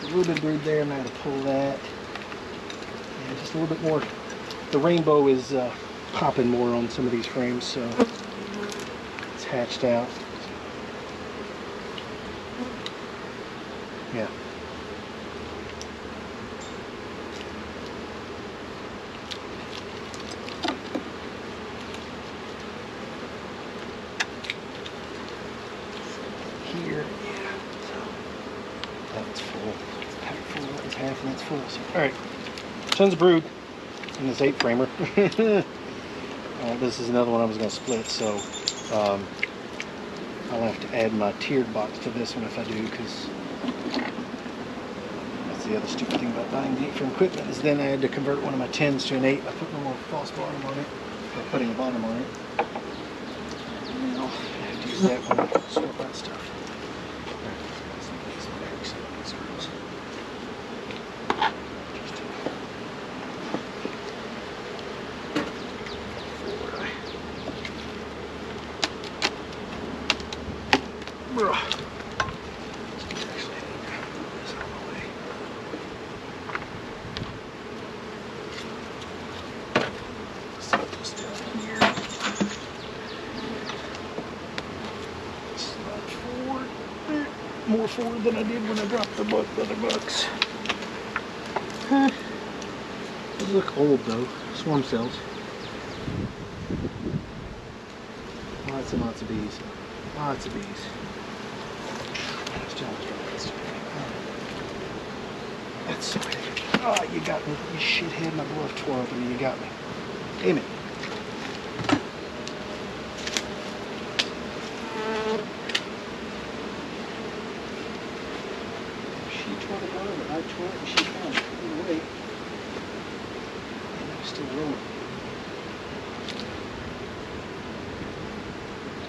A little bit of brood there, I'm going to pull that. Yeah, just a little bit more. The rainbow is popping more on some of these frames, so it's hatched out. Yeah. Here, yeah. That's full. It's packed full. That was half and that's full. So, alright. Tons of brood in this 8 framer. This is another one I was going to split, so I'll have to add my tiered box to this one if I do, because that's the other stupid thing about buying the 8 frame equipment, is then I had to convert one of my 10s to an 8 by putting a more false bottom on it, or putting a bottom on it. And then I'll have to use that one to swap that stuff. More forward than I did when I dropped the other bucks. These look old though, swarm cells. Lots and lots of bees. Lots of bees. That's so heavy. Oh, you got me. You shithead. My glove tore open and you got me. Damn it. She tore the glove and I tore it and she found it. Either way. And I'm still rolling.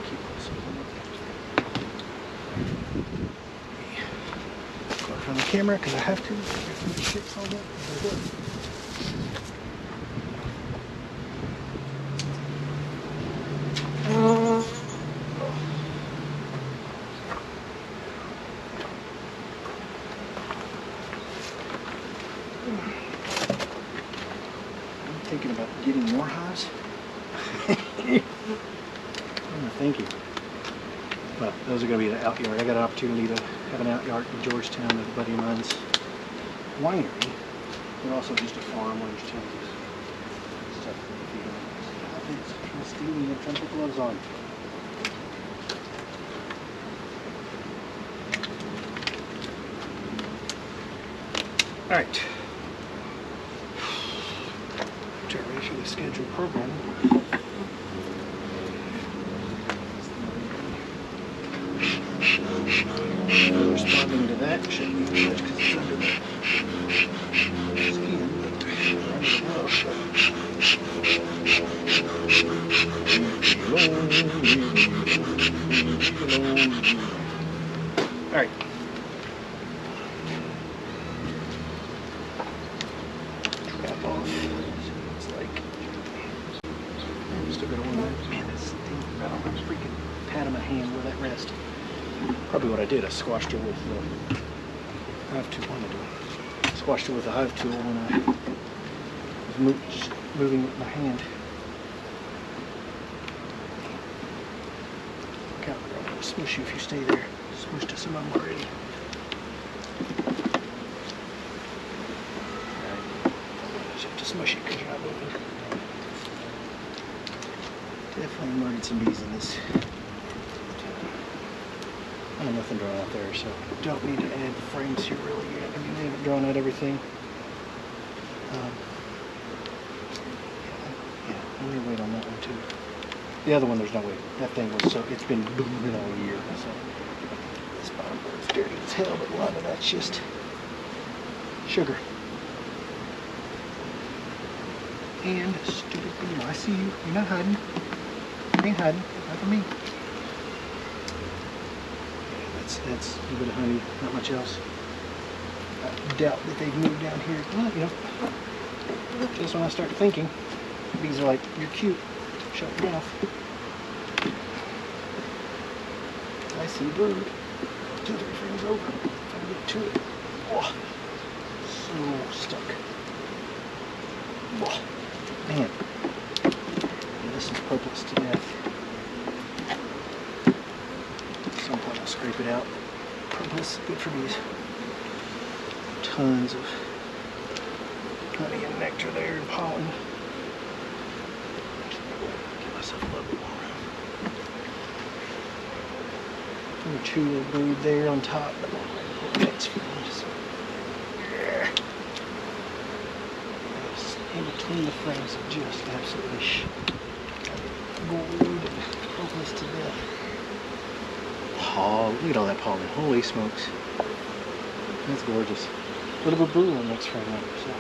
Keep this on the camera because I have to. Shit's all up. I'm thinking about getting more hives. Thank you. Well, those are going to be the out yard. I got an opportunity to have an out yard in Georgetown with a buddy of mine's winery, but also just a farm where there's tons of stuff for the feed on. It's kind of steamy and trying to put gloves on. Alright. Try to ready for the scheduled program. Responding to that shouldn't be much because it's under the skin, Alright. Trap off. See what it's like. I'm still got one more. Man, this thing, I don't know, freaking pat on my hand where that rest. Probably what I did, I squashed her with the hive tool. What am I doing? Squashed her with the hive tool when I was just moving with my hand. Look out, girl. I'll smush you if you stay there. Smushed some of them already. Alright. Just have to smush it because you're not moving. Definitely murdered some bees in this. I have nothing drawn out there, so don't need to add frames here really yet. I mean, I haven't drawn out everything. Yeah, let me wait on that one too. The other one, there's no way. That thing was so, it's been booming all year. So this bottom bird's dirty as hell, but a lot of that's just sugar. And stupid bee, I see you. You're not hiding. You ain't hiding. Not for me. That's a little bit of honey, not much else. I doubt that they've moved down here. Well, you know, just when I start thinking, bees are like, you're cute, shut your mouth. I see brood. 2 or 3 frames over. Trying to get to it. Oh, so stuck. Oh, man. Yeah, this is purpless to death. At some point I'll scrape it out. Purpless, good for bees. Tons of honey and nectar there and pollen. Give myself a little bit more room. Number 2 little brood there on top. That's frames. In between the frames of just absolutely gold and purpless to death. Oh, look at all that pollen. Holy smokes. That's gorgeous. A little bit blue on the next frame up. So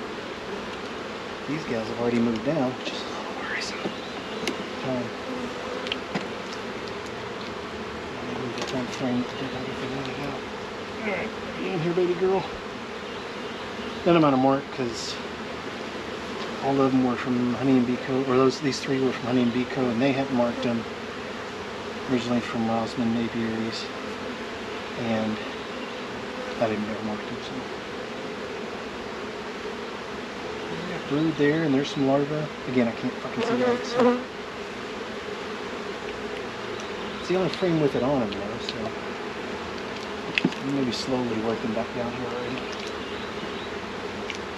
these guys have already moved down, which is a little worrisome. Maybe the time frame to get everything really out. Alright, are you in here, baby girl? None of them are marked because all of them were from Honey and Bee Co. Or these 3 were from Honey and Bee Co. And they hadn't marked them. Originally from Rosman Apiaries, and I didn't ever mark them. So brood there, and there's some larvae. Again, I can't fucking see that. So. It's the only frame with it on them though, so I'm maybe slowly working back down here already.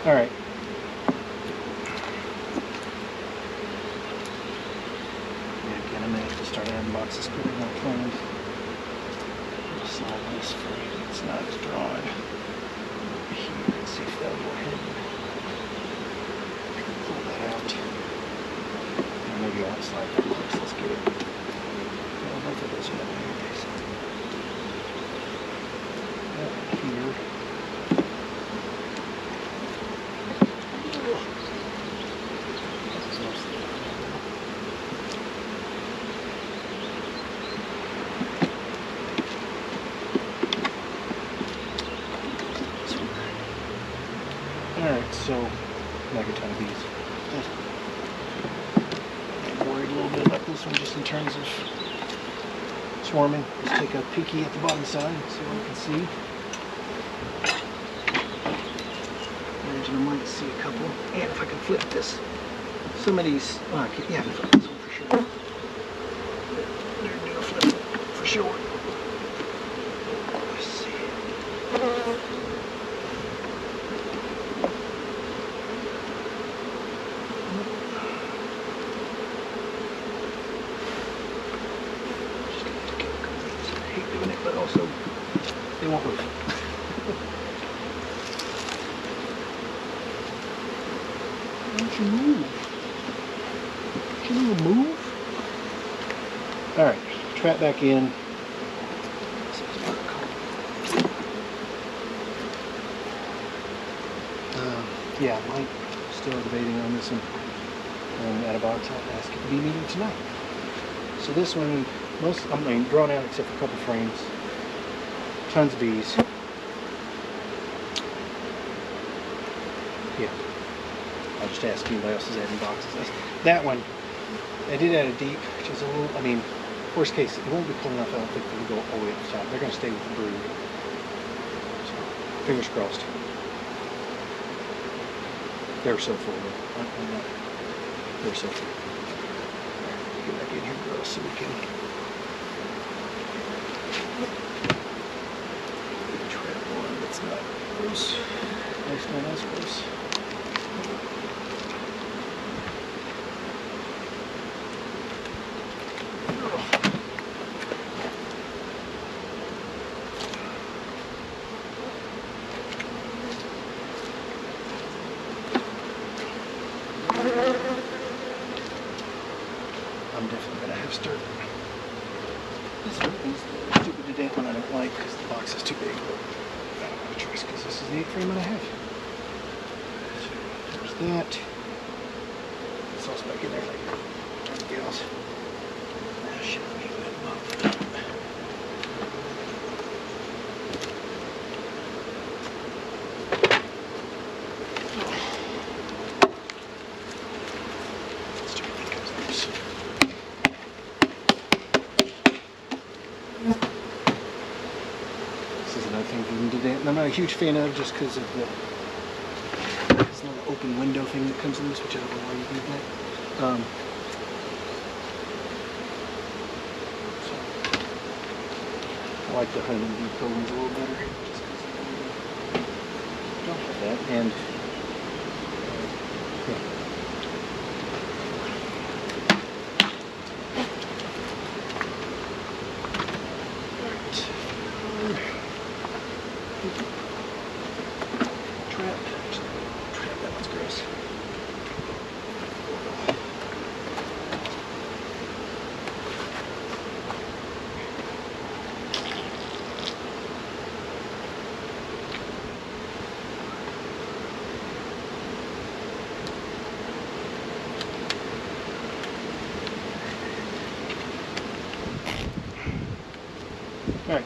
All right. start adding boxes quicker than I planned. Solve this frame. It's not as drawn. Here, let's see if that'll go ahead and pull that out. Or maybe I won't slide that close. Let's get it. Well, both of those are here. Here. Alright, so like a ton of bees. I'm worried a little bit about this one just in terms of swarming. Let's take a peeky at the bottom side and see what we can see. I might see a couple. And if I can flip this, some of these, well, I can flip this one for sure. They're doing a flip for sure. Let's see. Just have to get I hate doing it, but also they won't move. Move. Can you move? Alright, trap back in. Yeah, Mike still debating on this one. At a box, I'll ask at the bee meeting tonight. So this one, drawn out except for a couple frames. Tons of bees. Yeah. I'll just ask if anybody else is adding boxes. That one, I did add a deep, which is a little, worst case, it won't be cold enough, I don't think it'll go all the way up the top. They're going to stay with the brood. So, fingers crossed. They're so full, though. They're so full. Get back in here, girls, so we can trap one that's not gross. Nice, not as gross. I'm definitely going to have to start. This one is stupid to death one I don't like because the box is too big, but I don't have a choice because this is the 8 frame that I have. So there's that. It's also back in there later. Gals. That should be good enough. I'm not a huge fan of just because of the it's not an open window thing that comes in this, which I don't know why you need that. So I like the honey and bee combs a little better just because don't have that. And yeah. Trap, that one's gross. All right.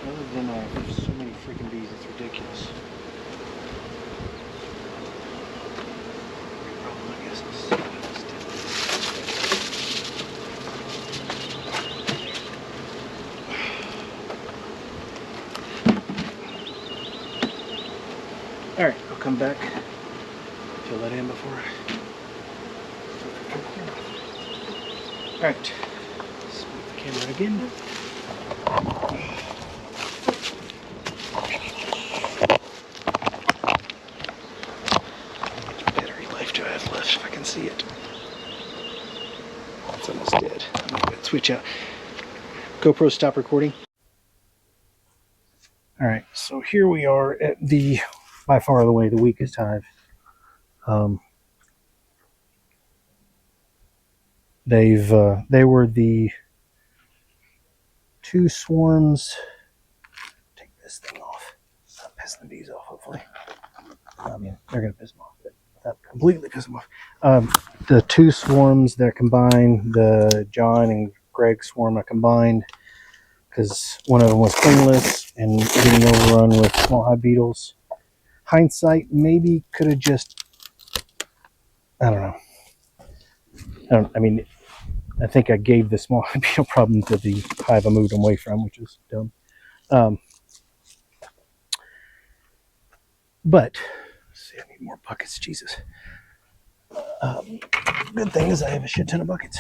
Other than there's so many freaking bees, it's ridiculous. Problem, I guess, is all right, I'll come back, fill that in before. All right, let's move the camera again. How much battery life do I have left if I can see it? It's almost dead. I'm gonna switch out. GoPro, stop recording. All right, so here we are at the, by far the way, the weakest hive. They were the two swarms. Take this thing off. Not pissing the bees off, hopefully. I mean, they're gonna piss them off, but not completely piss them off. The two swarms that combined, the John and Greg swarm, I combined because one of them was queenless and getting overrun with small hive beetles. Hindsight, maybe could have just, I don't know. I mean, I think I gave the small hive beetle problem to the hive I moved them away from, which is dumb. But, let's see, I need more buckets, Jesus. Good thing is I have a shit ton of buckets.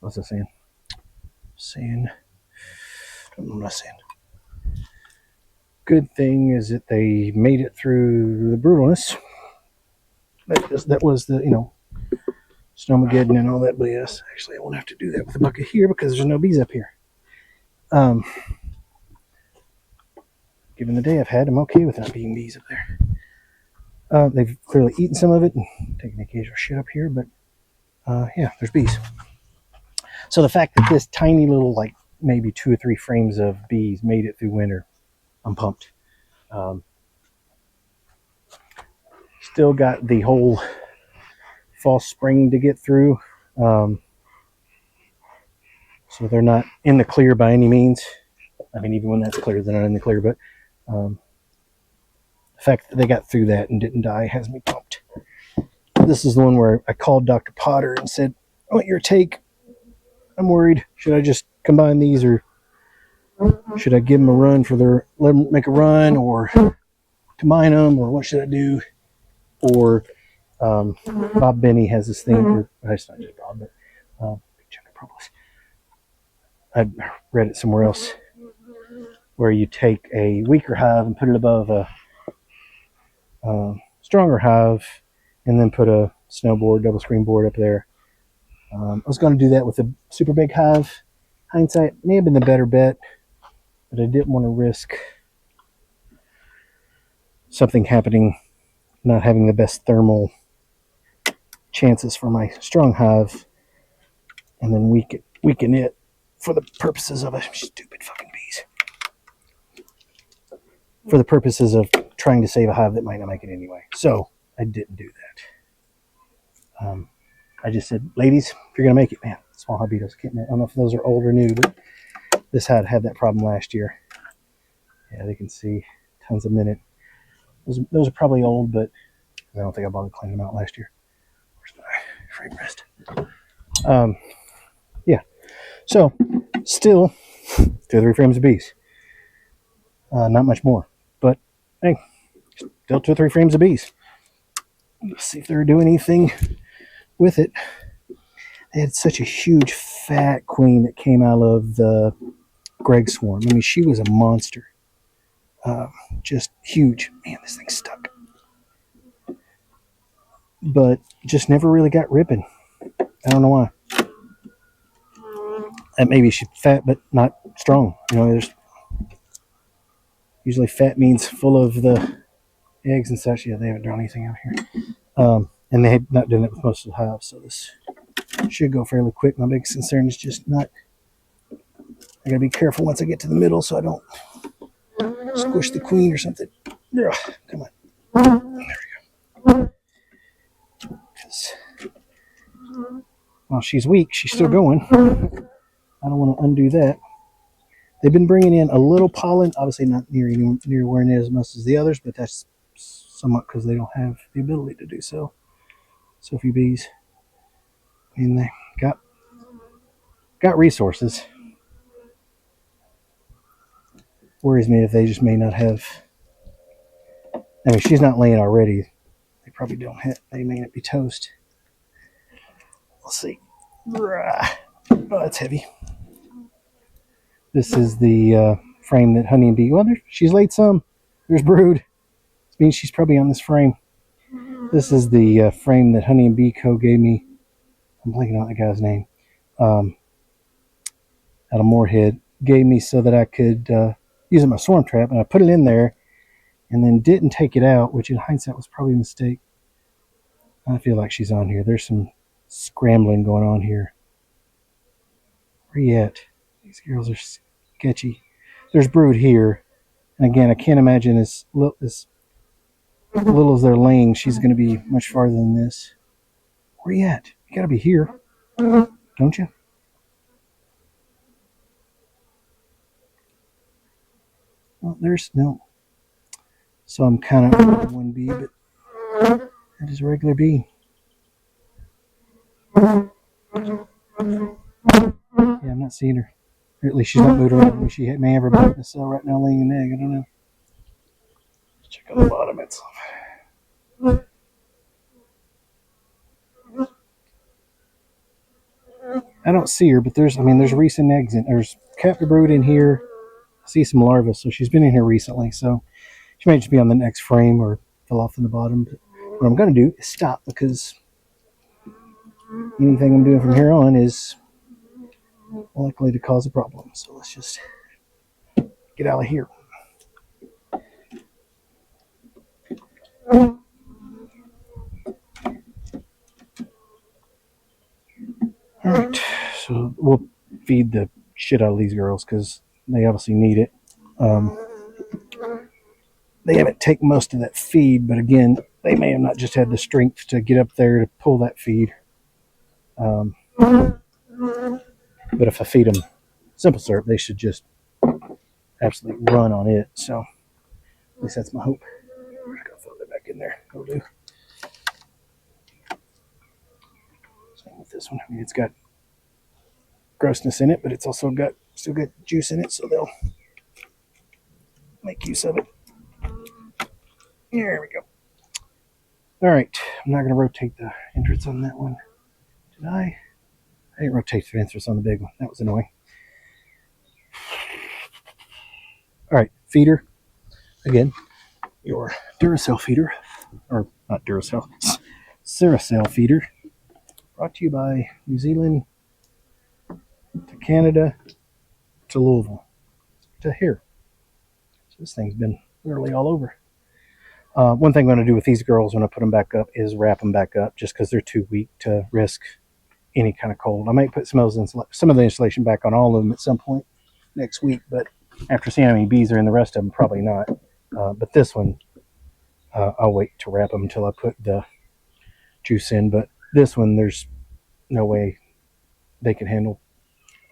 What's I saying? Don't know what I'm saying. Good thing is that they made it through the brutalness. That was the, you know, Snowmageddon and all that BS. Actually, I won't have to do that with the bucket here because there's no bees up here. Given the day I've had, I'm okay with not being bees up there. They've clearly eaten some of it and taken the occasional shit up here, but yeah, there's bees. So the fact that this tiny little, like maybe 2 or 3 frames of bees made it through winter, I'm pumped. Still got the whole fall spring to get through. So they're not in the clear by any means. I mean, even when that's clear, they're not in the clear, but the fact that they got through that and didn't die has me pumped. This is the one where I called Dr. Potter and said, I want your take. I'm worried. Should I just combine these, or should I give them a run let them make a run, or combine them, or what should I do? Or Bob Benny has this thing, or it's not just Bob, but big chunk of propolis. I read it somewhere else, where you take a weaker hive and put it above a stronger hive, and then put a snowboard, double screen board up there. I was going to do that with a super big hive. Hindsight may have been the better bet, but I didn't want to risk something happening, not having the best thermal chances for my strong hive, and then weaken it for the purposes of stupid fucking bees. For the purposes of trying to save a hive that might not make it anyway. So I didn't do that. I just said, ladies, if you're going to make it, man, small hive beetles. I don't know if those are old or new, but this had that problem last year. Yeah, they can see tons of minute. Those are probably old, but I don't think I bothered cleaning them out last year. Where's my frame rest? Yeah. So, still 2 or 3 frames of bees. Not much more. But, hey, still 2 or 3 frames of bees. Let's see if they're doing anything with it. They had such a huge fat queen that came out of the Greg swarm. I mean, she was a monster. Just huge. Man, this thing stuck. But just never really got ripping. I don't know why. And maybe she's fat, but not strong. You know, there's usually fat means full of the eggs and such. Yeah, they haven't drawn anything out here. And they had not done it with most of the hives, so this should go fairly quick. My biggest concern is just not, I gotta be careful once I get to the middle so I don't squish the queen or something. Ugh, come on. There we go. Because while she's weak, she's still going. I don't want to undo that. They've been bringing in a little pollen, obviously not near where it is as much as the others, but that's somewhat because they don't have the ability to do so. So few bees. I mean, they got resources. Worries me if they just may not have. I mean, she's not laying already. They probably don't have. They may not be toast. We'll see. Oh, that's heavy. This is the frame that Honey and Bee. Well, she's laid some. There's brood. This means she's probably on this frame. This is the frame that Honey and Bee Co. gave me. I'm blanking on the guy's name. Out of Moorhead. Gave me so that I could use it in my swarm trap. And I put it in there and then didn't take it out, which in hindsight was probably a mistake. I feel like she's on here. There's some scrambling going on here. Where you at? These girls are sketchy. There's brood here. And again, I can't imagine as little as they're laying, she's going to be much farther than this. Where you at? You got to be here, don't you? Well, there's no. So I'm kind of one bee, but that is a regular bee. Yeah, I'm not seeing her. Or at least she's not moving around. She may have her butt in the cell right now laying an egg. I don't know. Check on the bottom. It's I don't see her, but there's recent eggs in. There's captive brood in here. I see some larvae, so she's been in here recently. So she may just be on the next frame or fell off in the bottom. But what I'm going to do is stop because anything I'm doing from here on is likely to cause a problem. So let's just get out of here. All right, so we'll feed the shit out of these girls because they obviously need it. They haven't taken most of that feed, but again, they may have not just had the strength to get up there to pull that feed. But if I feed them simple syrup, they should just absolutely run on it. So at least that's my hope. I'm just gonna throw that back in there. Go do. Same with this one. I mean, it's got grossness in it, but it's also still got juice in it, so they'll make use of it. There we go. All right, I'm not going to rotate the entrance on that one. Did I? I didn't rotate the entrance on the big one. That was annoying. All right, feeder. Again, your Duracell feeder, or not Duracell, Ceracell feeder. Brought to you by New Zealand to Canada to Louisville to here. So this thing's been literally all over. One thing I'm going to do with these girls when I put them back up is wrap them back up just because they're too weak to risk any kind of cold. I might put some of the insulation back on all of them at some point next week, but after seeing how many bees are in the rest of them, probably not. But this one, I'll wait to wrap them until I put the juice in. But this one, there's no way they can handle,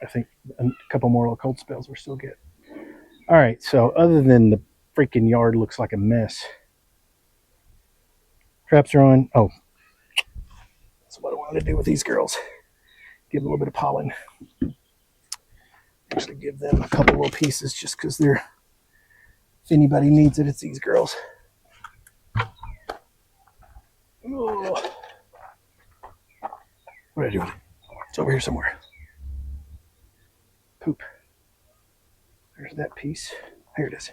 I think, a couple more little cold spells we're still good. All right, so other than the freaking yard looks like a mess, traps are on. Oh, that's what I wanted to do with these girls. Give them a little bit of pollen. Actually give them a couple little pieces just because they're, if anybody needs it, it's these girls. Oh. What did I do with it? It's over here somewhere. Poop. There's that piece. Here it is.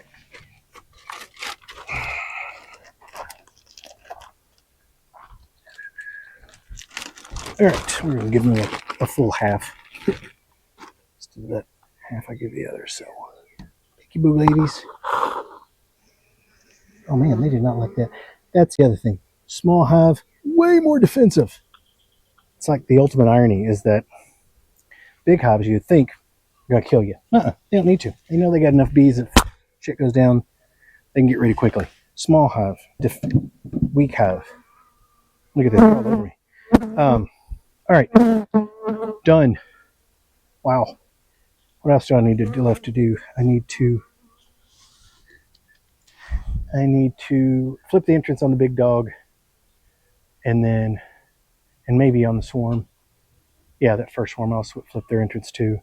All right, we're going to give them a full half. Instead of that half I give the other. So, picky boo ladies. Oh man, they did not like that. That's the other thing. Small hive, way more defensive. It's like the ultimate irony is that big hives, you'd think, are going to kill you. They don't need to. They know they got enough bees. If shit goes down, they can get rid of quickly. Small hive, weak hive. Look at this, all over me. All right, done. Wow. What else do I need left to do? I need to flip the entrance on the big dog, and maybe on the swarm. Yeah, that first swarm I'll flip their entrance too,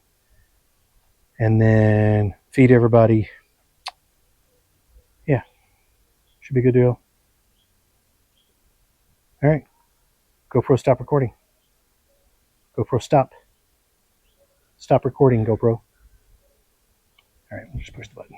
and then feed everybody. Yeah, should be a good deal. All right, GoPro, stop recording. GoPro, stop. Stop recording, GoPro. All right, we'll just push the button.